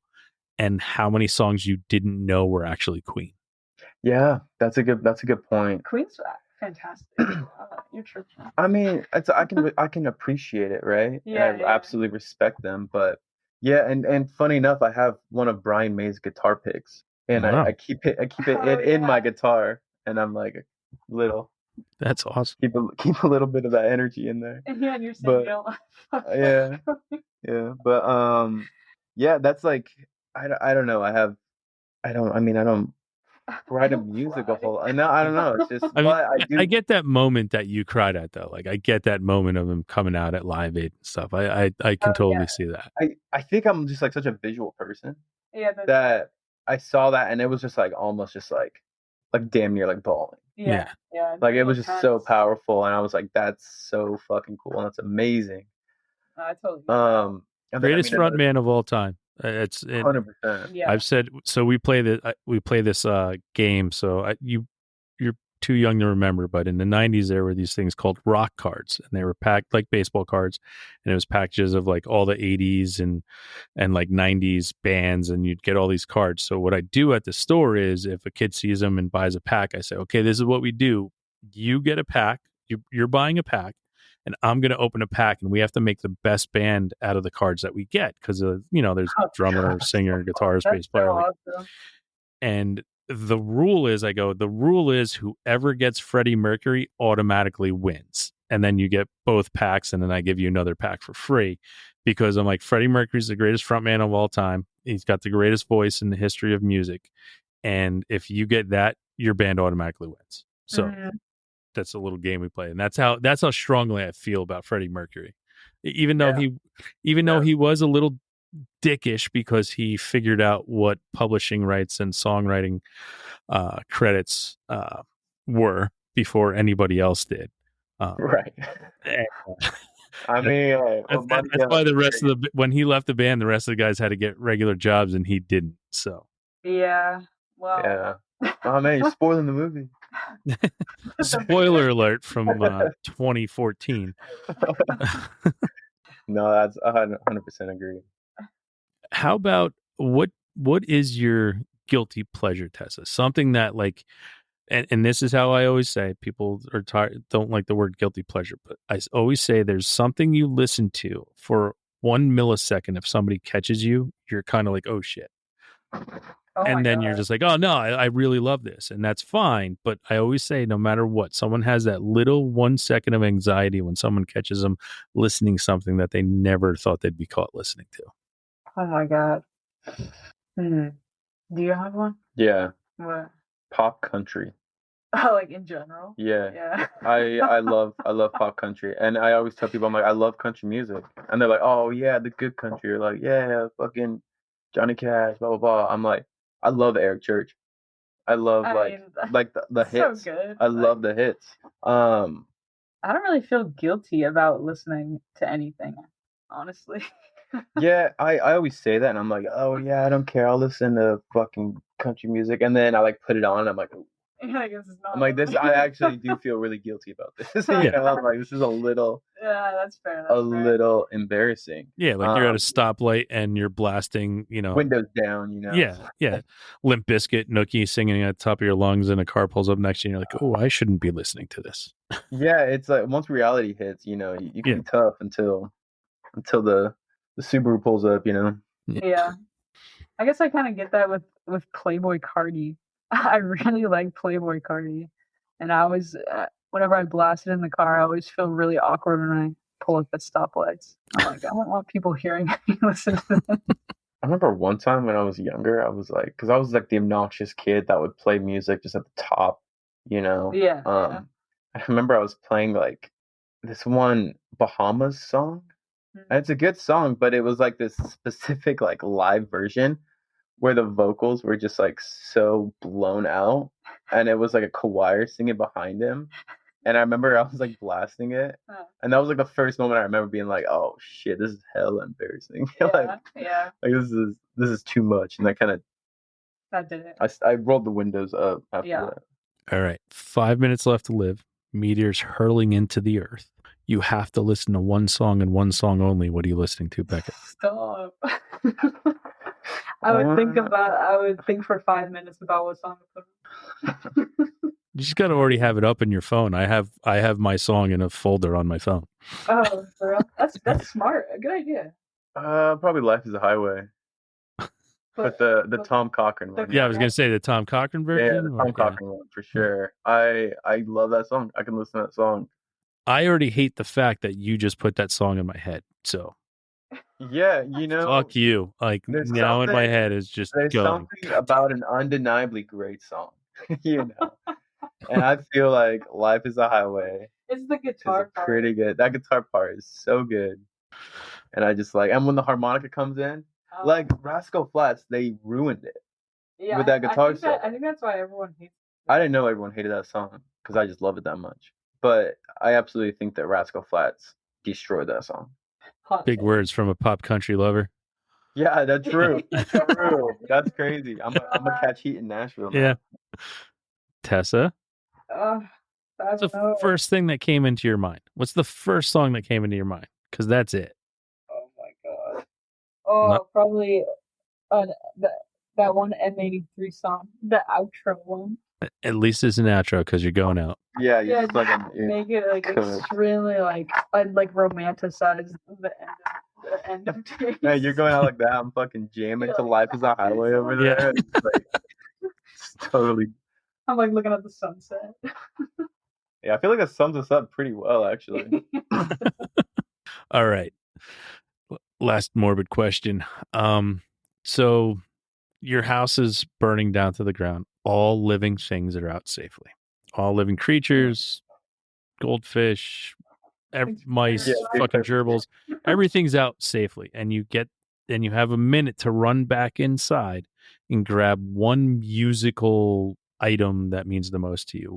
and how many songs you didn't know were actually Queen. Yeah, that's a good point. Queen's fantastic. You're true. I mean, I can appreciate it, right? Yeah, and I absolutely respect them, but yeah, and funny enough, I have one of Brian May's guitar picks, and I keep it in my guitar, and I'm like little. That's awesome. Keep a little bit of that energy in there. Yeah, and you're saying yeah, but yeah, that's like I don't know. I don't write a musical. I don't know. It's just, I mean, but I do. I get that moment that you cried at though. Like I get that moment of him coming out at Live Aid and stuff. I can totally see that. I think I'm just like such a visual person Yeah. that I saw that and it was just like almost just like damn near like bawling. Yeah. Like it was just so powerful, and I was like, that's so fucking cool, and that's amazing. I totally. Greatest frontman of all time. It's 100%. Yeah. I've said so. We play this game. So you're too young to remember, but in the 90s there were these things called rock cards, and they were packed like baseball cards, and it was packages of like all the 80s and like 90s bands, and you'd get all these cards. So what I do at the store is if a kid sees them and buys a pack, I say, okay, this is what we do. You get a pack. You're buying a pack. And I'm going to open a pack, and we have to make the best band out of the cards that we get because there's drummer, singer, guitarist, bass player. Awesome. And the rule is whoever gets Freddie Mercury automatically wins. And then you get both packs, and then I give you another pack for free because I'm like, Freddie Mercury's the greatest frontman of all time. He's got the greatest voice in the history of music. And if you get that, your band automatically wins. So that's a little game we play, and that's how strongly I feel about Freddie Mercury. Even though he was a little dickish because he figured out what publishing rights and songwriting credits were before anybody else did. Right. I mean, that's why the rest of when he left the band, the rest of the guys had to get regular jobs, and he didn't. So yeah. Well. Yeah. Oh man, you're spoiling the movie. Spoiler alert from 2014. No, that's 100% agree. How about what is your guilty pleasure, Tessa? Something that like, and this is how I always say, people are don't like the word guilty pleasure, but I always say there's something you listen to for 1 millisecond. If somebody catches you, you're kind of like, oh shit. And then you're just like, oh no, I really love this. And that's fine. But I always say, no matter what, someone has that little 1 second of anxiety when someone catches them listening something that they never thought they'd be caught listening to. Oh my God. Do you have one? Yeah. What? Pop country. Oh, like in general? Yeah. I love pop country. And I always tell people, I'm like, I love country music. And they're like, oh yeah, the good country. You're like, yeah, fucking Johnny Cash, blah, blah, blah. I'm like, I love Eric Church. I love the hits. So good. I love the hits. I don't really feel guilty about listening to anything, honestly. Yeah, I always say that, and I'm like, oh yeah, I don't care. I'll listen to fucking country music, and then I like put it on. And I'm like, I guess it's not. I'm like this. I actually do feel really guilty about this. I'm like, this is a little. Yeah, that's fair. Little embarrassing. Yeah, like you're at a stoplight and you're blasting, windows down. Yeah. Limp Bizkit, Nookie singing at the top of your lungs, and a car pulls up next to you. And you're like, oh, I shouldn't be listening to this. Yeah, it's like once reality hits, you can be tough until the Subaru pulls up. Yeah, I guess I kind of get that with Playboy Cardi. I really like Playboy Cardi, and I always, whenever I blast it in the car, I always feel really awkward when I pull up at stoplights. I'm like, I don't want people hearing me listen to them. I remember one time when I was younger, I was like, because I was like the obnoxious kid that would play music just at the top, Yeah. I remember I was playing like this one Bahamas song, and it's a good song, but it was like this specific like live version where the vocals were just like so blown out, and it was like a choir singing behind him. And I remember I was like blasting it, and that was like the first moment I remember being like, "Oh shit, this is hella embarrassing." Like this is too much, and that did it. I rolled the windows up after that. All right, 5 minutes left to live. Meteors hurling into the earth. You have to listen to one song and one song only. What are you listening to, Becket? Stop. I would think for 5 minutes about what song to put. You just gotta already have it up in your phone. I have my song in a folder on my phone. Oh, for real? That's smart. A good idea. Probably "Life Is a Highway," but the Tom Cochrane one. Yeah, I was gonna say the Tom Cochrane version. Yeah, the Tom Cochrane one for sure. I love that song. I can listen to that song. I already hate the fact that you just put that song in my head. So yeah, fuck you. Like now in my head is just there's going. something about an undeniably great song. you know. And I feel like Life is a Highway It's the is guitar part. pretty good. That guitar part is so good. And I just like, and when the harmonica comes in, like Rascal Flatts, they ruined it Yeah, with that guitar solo. I think that's why everyone hates I didn't know everyone hated that song because I just love it that much. But I absolutely think that Rascal Flatts destroyed that song. Hot Big take. words from a pop country lover. Yeah, that's true. True. That's crazy. I'm a catch heat in Nashville now. Yeah. Tessa, I what's don't the know. first thing that came into your mind? What's the first song that came into your mind? Because that's it. Oh my god. Oh, Not- probably that one M83 song, the outro one. At least it's an outro because you're going out. Yeah, you Yeah, just fucking make it like could. extremely like I'd like romanticize the end of days. Hey, you're going out like that. I'm fucking jamming You're to like, Life is a Highway over Yeah. there. It's like, it's totally. I'm like looking at the sunset. Yeah, I feel like that sums us up pretty well, actually. All right. Last morbid question. So your house is burning down to the ground. All living things are out safely. All living creatures, goldfish, mice, Yeah, fucking gerbils, everything's out safely. And you have a minute to run back inside and grab one musical item that means the most to you.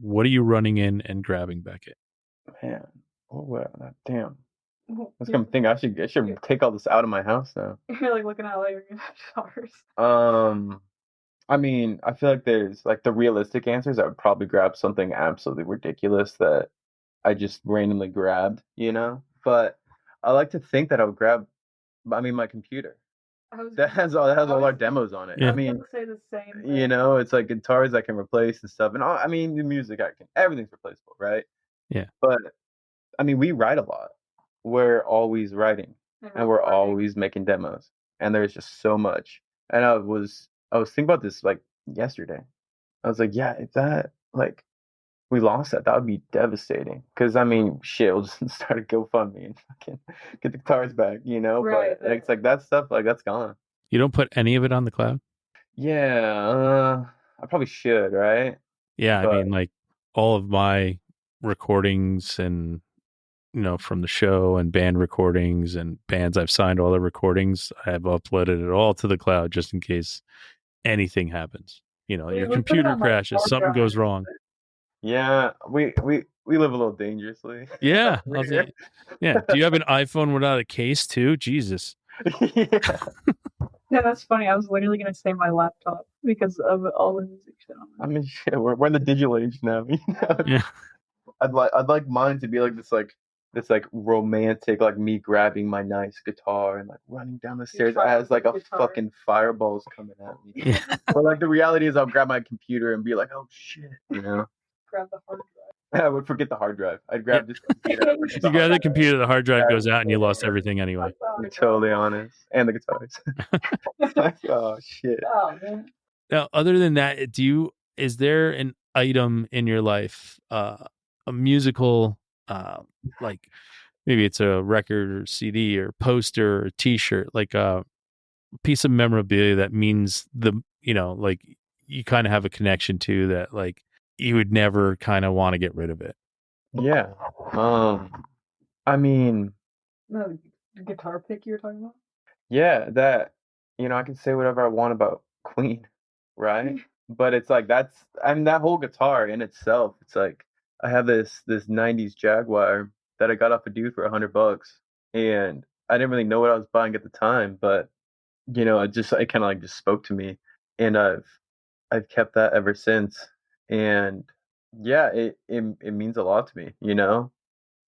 What are you running in and grabbing, Becket? Man, oh well, damn. That's gonna think I should take all this out of my house now. You're like looking at all your guitars. I mean, I feel like there's like the realistic answers. I would probably grab something absolutely ridiculous that I just randomly grabbed, you know. But I like to think that I would grab. I mean, my computer that has all our demos on it. Yeah. I mean, say the same thing. you know, it's like guitars I can replace and stuff, and I mean, the music everything's replaceable, right? Yeah. But I mean, we write a lot. We're always writing, and we're always making demos, and there's just so much. And I was thinking about this like yesterday. I was like, yeah, if that like we lost that would be devastating. Because I mean, shit, we'll just start a GoFundMe and fucking get the guitars back, you know. Right. But it's like that stuff, like that's gone. You don't put any of it on the cloud? Yeah, I probably should, right? Yeah, But- I mean, like all of my recordings and from the show and band recordings and bands I've signed, all the recordings, I have uploaded it all to the cloud just in case anything happens. Your we put it computer on, like, crashes, hard something drive. goes wrong. Yeah, we live a little dangerously. Yeah, I'll say, yeah. Do you have an iPhone without a case too? Jesus. Yeah. Yeah, that's funny. I was literally gonna say my laptop because of all the music shit on I mean, shit, we're in the digital age now. You know? Yeah. I'd like mine to be like this romantic, like me grabbing my nice guitar and like running down the stairs as like a fucking fireball's coming at me. Yeah. But like the reality is, I'll grab my computer and be like, oh shit, you know. Grab the hard drive. I would forget the hard drive. I'd grab this computer. You grab the computer, the hard drive goes out, and you lost everything anyway. To be totally honest, and the guitars. Like, oh shit. Oh man. Now, other than that, is there an item in your life, a musical, like maybe it's a record or CD or poster or T-shirt, like a piece of memorabilia that means like you kind of have a connection to that, like you would never kind of want to get rid of it? Yeah. I mean, No, the guitar pick you were talking about? yeah, that I can say whatever I want about Queen, right? But it's like that whole guitar in itself, it's like I have this 90s Jaguar that I got off a dude for $100, and I didn't really know what I was buying at the time, but it kind of like just spoke to me, and I've kept that ever since. And yeah, it means a lot to me, you know?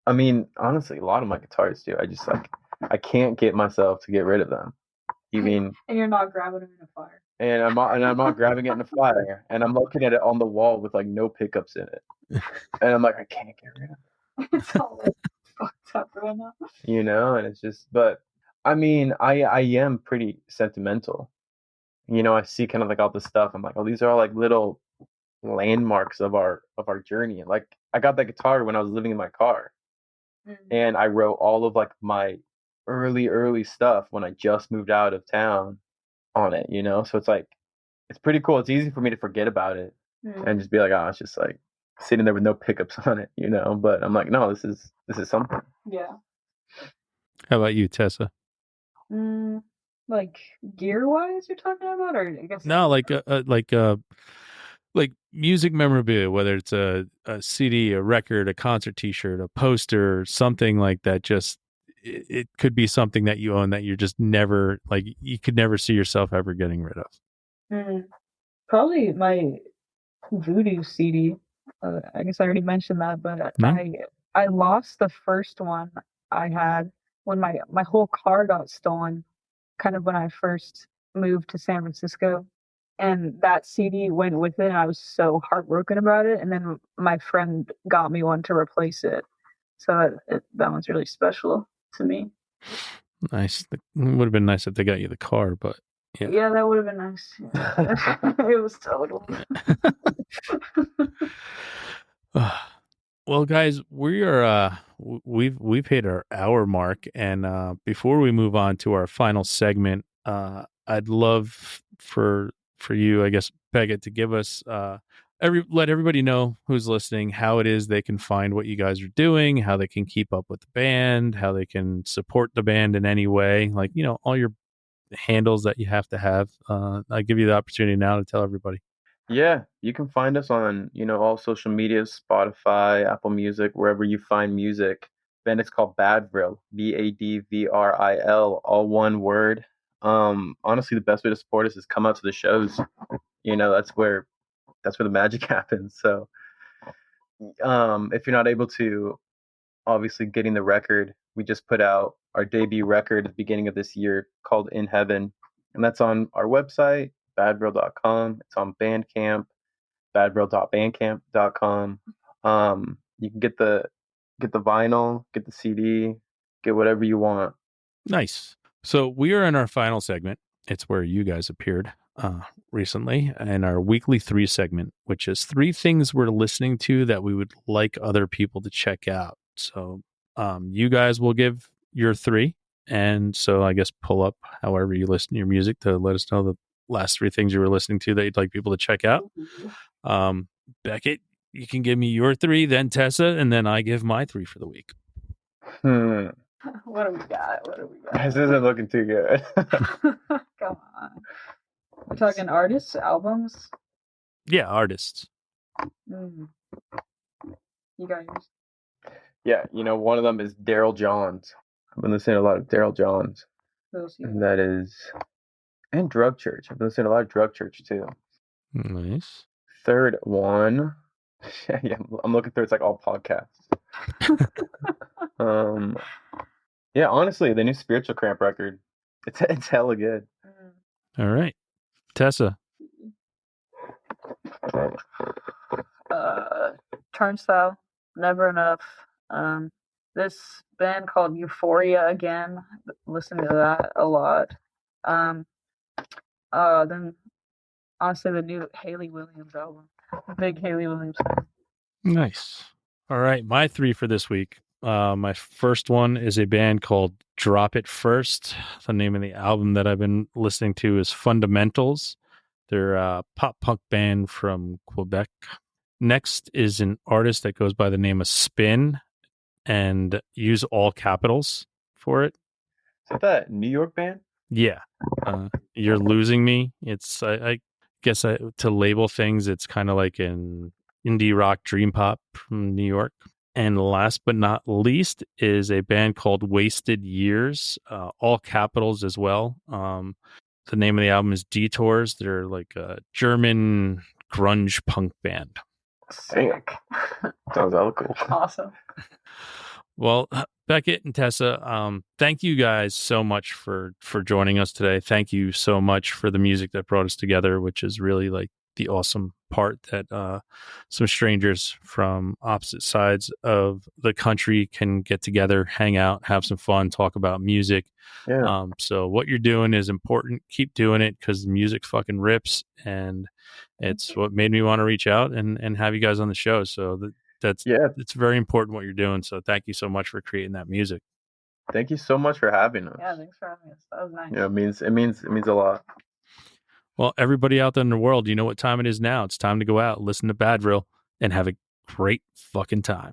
I mean, honestly, a lot of my guitars do. I just like I can't get myself to get rid of them. You mean? And you're not grabbing them in a fire. And I'm not grabbing it in a fire, and I'm looking at it on the wall with like no pickups in it, and I'm like, I can't get rid of it. It's all like, fucked up right now. You know, and it's just, but I mean, I am pretty sentimental. I see kind of like all this stuff. I'm like, oh, these are all like little landmarks of our journey. Like I got that guitar when I was living in my car, and I wrote all of like my early stuff when I just moved out of town on it. So it's like it's pretty cool. It's easy for me to forget about it and just be like, oh, it's just like sitting there with no pickups on it, you know. But I'm like, no, this is something. Yeah. How about you, Tessa? Like gear wise, you're talking about, or I guess No, like music memorabilia, whether it's a CD, a record, a concert T-shirt, a poster, something like that. Just it could be something that you own that you're just never like you could never see yourself ever getting rid of. Probably my Voodoo CD. I guess I already mentioned that, but No? I lost the first one I had when my whole car got stolen, kind of when I first moved to San Francisco. And that CD went with it, and I was so heartbroken about it. And then my friend got me one to replace it. So that one's really special to me. Nice. It would have been nice if they got you the car, but yeah. Yeah, that would have been nice. It was total. Well, guys, we are we've hit our hour mark, and before we move on to our final segment, I'd love for you, I guess, Becket, to give us let everybody know who's listening how it is they can find what you guys are doing, how they can keep up with the band, how they can support the band in any way, like all your handles that you have to have. I give you the opportunity now to tell everybody. Yeah, you can find us on, all social media, Spotify, Apple Music, wherever you find music. Then it's called Badvril, Badvril, all one word. Honestly, the best way to support us is come out to the shows. That's where the magic happens. So, if you're not able to, obviously getting the record, we just put out our debut record at the beginning of this year called In Heaven, and that's on our website, badvril.com. It's on Bandcamp, badvril.bandcamp.com. You can get the vinyl, get the CD, get whatever you want. Nice. So we are in our final segment. It's where you guys appeared recently in our weekly 3 segment, which is 3 things we're listening to that we would like other people to check out. So you guys will give your 3. And so I guess pull up however you listen to your music to let us know the last 3 things you were listening to that you'd like people to check out. Becket, you can give me your 3, then Tessa, and then I give my 3 for the week. What do we got? This isn't looking too good. Come on. We're talking artists, albums? Yeah, artists. You got yours. Yeah, one of them is Daryl Johns. I've been listening to a lot of Daryl Johns. And that is, and Drug Church. I've been listening to a lot of Drug Church too. Nice. Third one, yeah, I'm looking through. It's like all podcasts. Yeah, honestly, the new Spiritual Cramp record, it's hella good. All right, Tessa. Turnstile, Never Enough. This band called Euphoria again. Listen to that a lot. Then honestly, the new Hayley Williams album. Big Hayley Williams fan. Nice. All right, my 3 for this week. My first one is a band called Drop It First. The name of the album that I've been listening to is Fundamentals. They're a pop punk band from Quebec. Next is an artist that goes by the name of Spin, and use all capitals for it. Is that New York band? Yeah. You're Losing Me. It's, I guess to label things, it's kind of like an indie rock dream pop from New York. And last but not least is a band called Wasted Years, all capitals as well. The name of the album is Detours. They're like a German grunge punk band. Sick. Sounds hella cool. Awesome. Well, Becket and Tessa, thank you guys so much for joining us today. Thank you so much for the music that brought us together, which is really like the awesome part that some strangers from opposite sides of the country can get together, hang out, have some fun, talk about music. Yeah. So what you're doing is important. Keep doing it because the music fucking rips, and it's what made me want to reach out and have you guys on the show. So it's very important what you're doing. So thank you so much for creating that music. Thank you so much for having us. Yeah, thanks for having us. That was nice. It means a lot. Well, everybody out there in the world, you know what time it is now. It's time to go out, listen to Badvril, and have a great fucking time.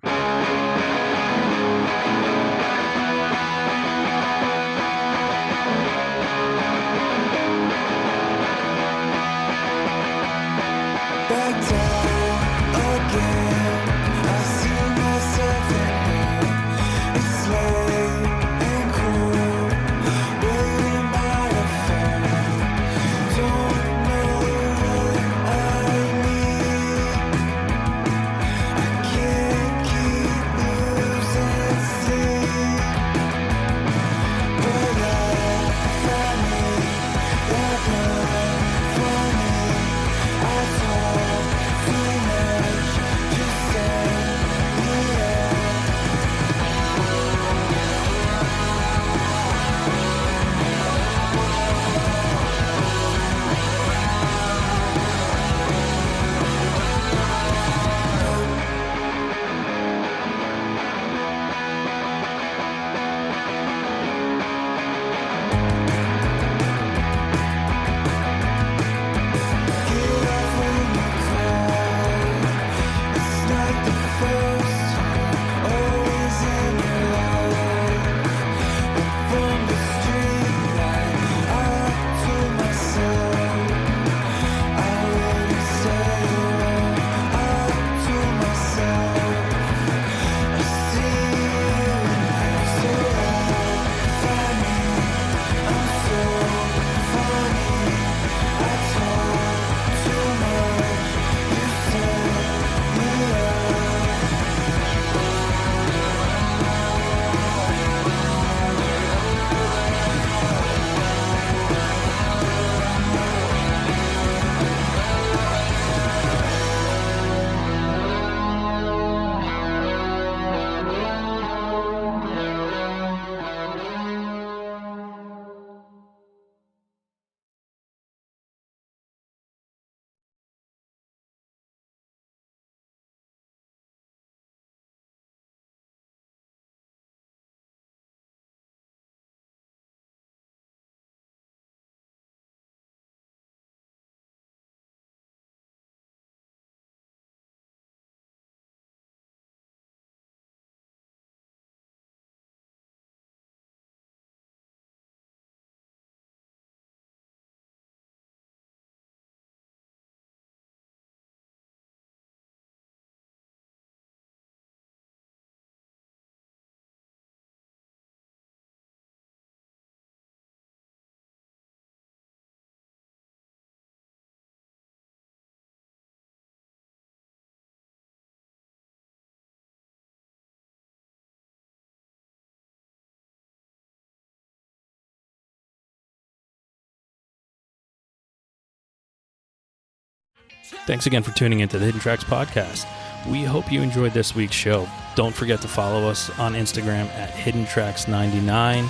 Thanks again for tuning into the Hidden Tracks podcast. We hope you enjoyed this week's show. Don't forget to follow us on Instagram at HiddenTracks99.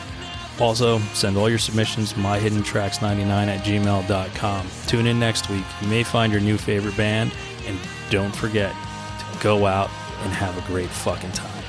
Also, send all your submissions myhiddentracks99@gmail.com. Tune in next week. You may find your new favorite band, and don't forget to go out and have a great fucking time.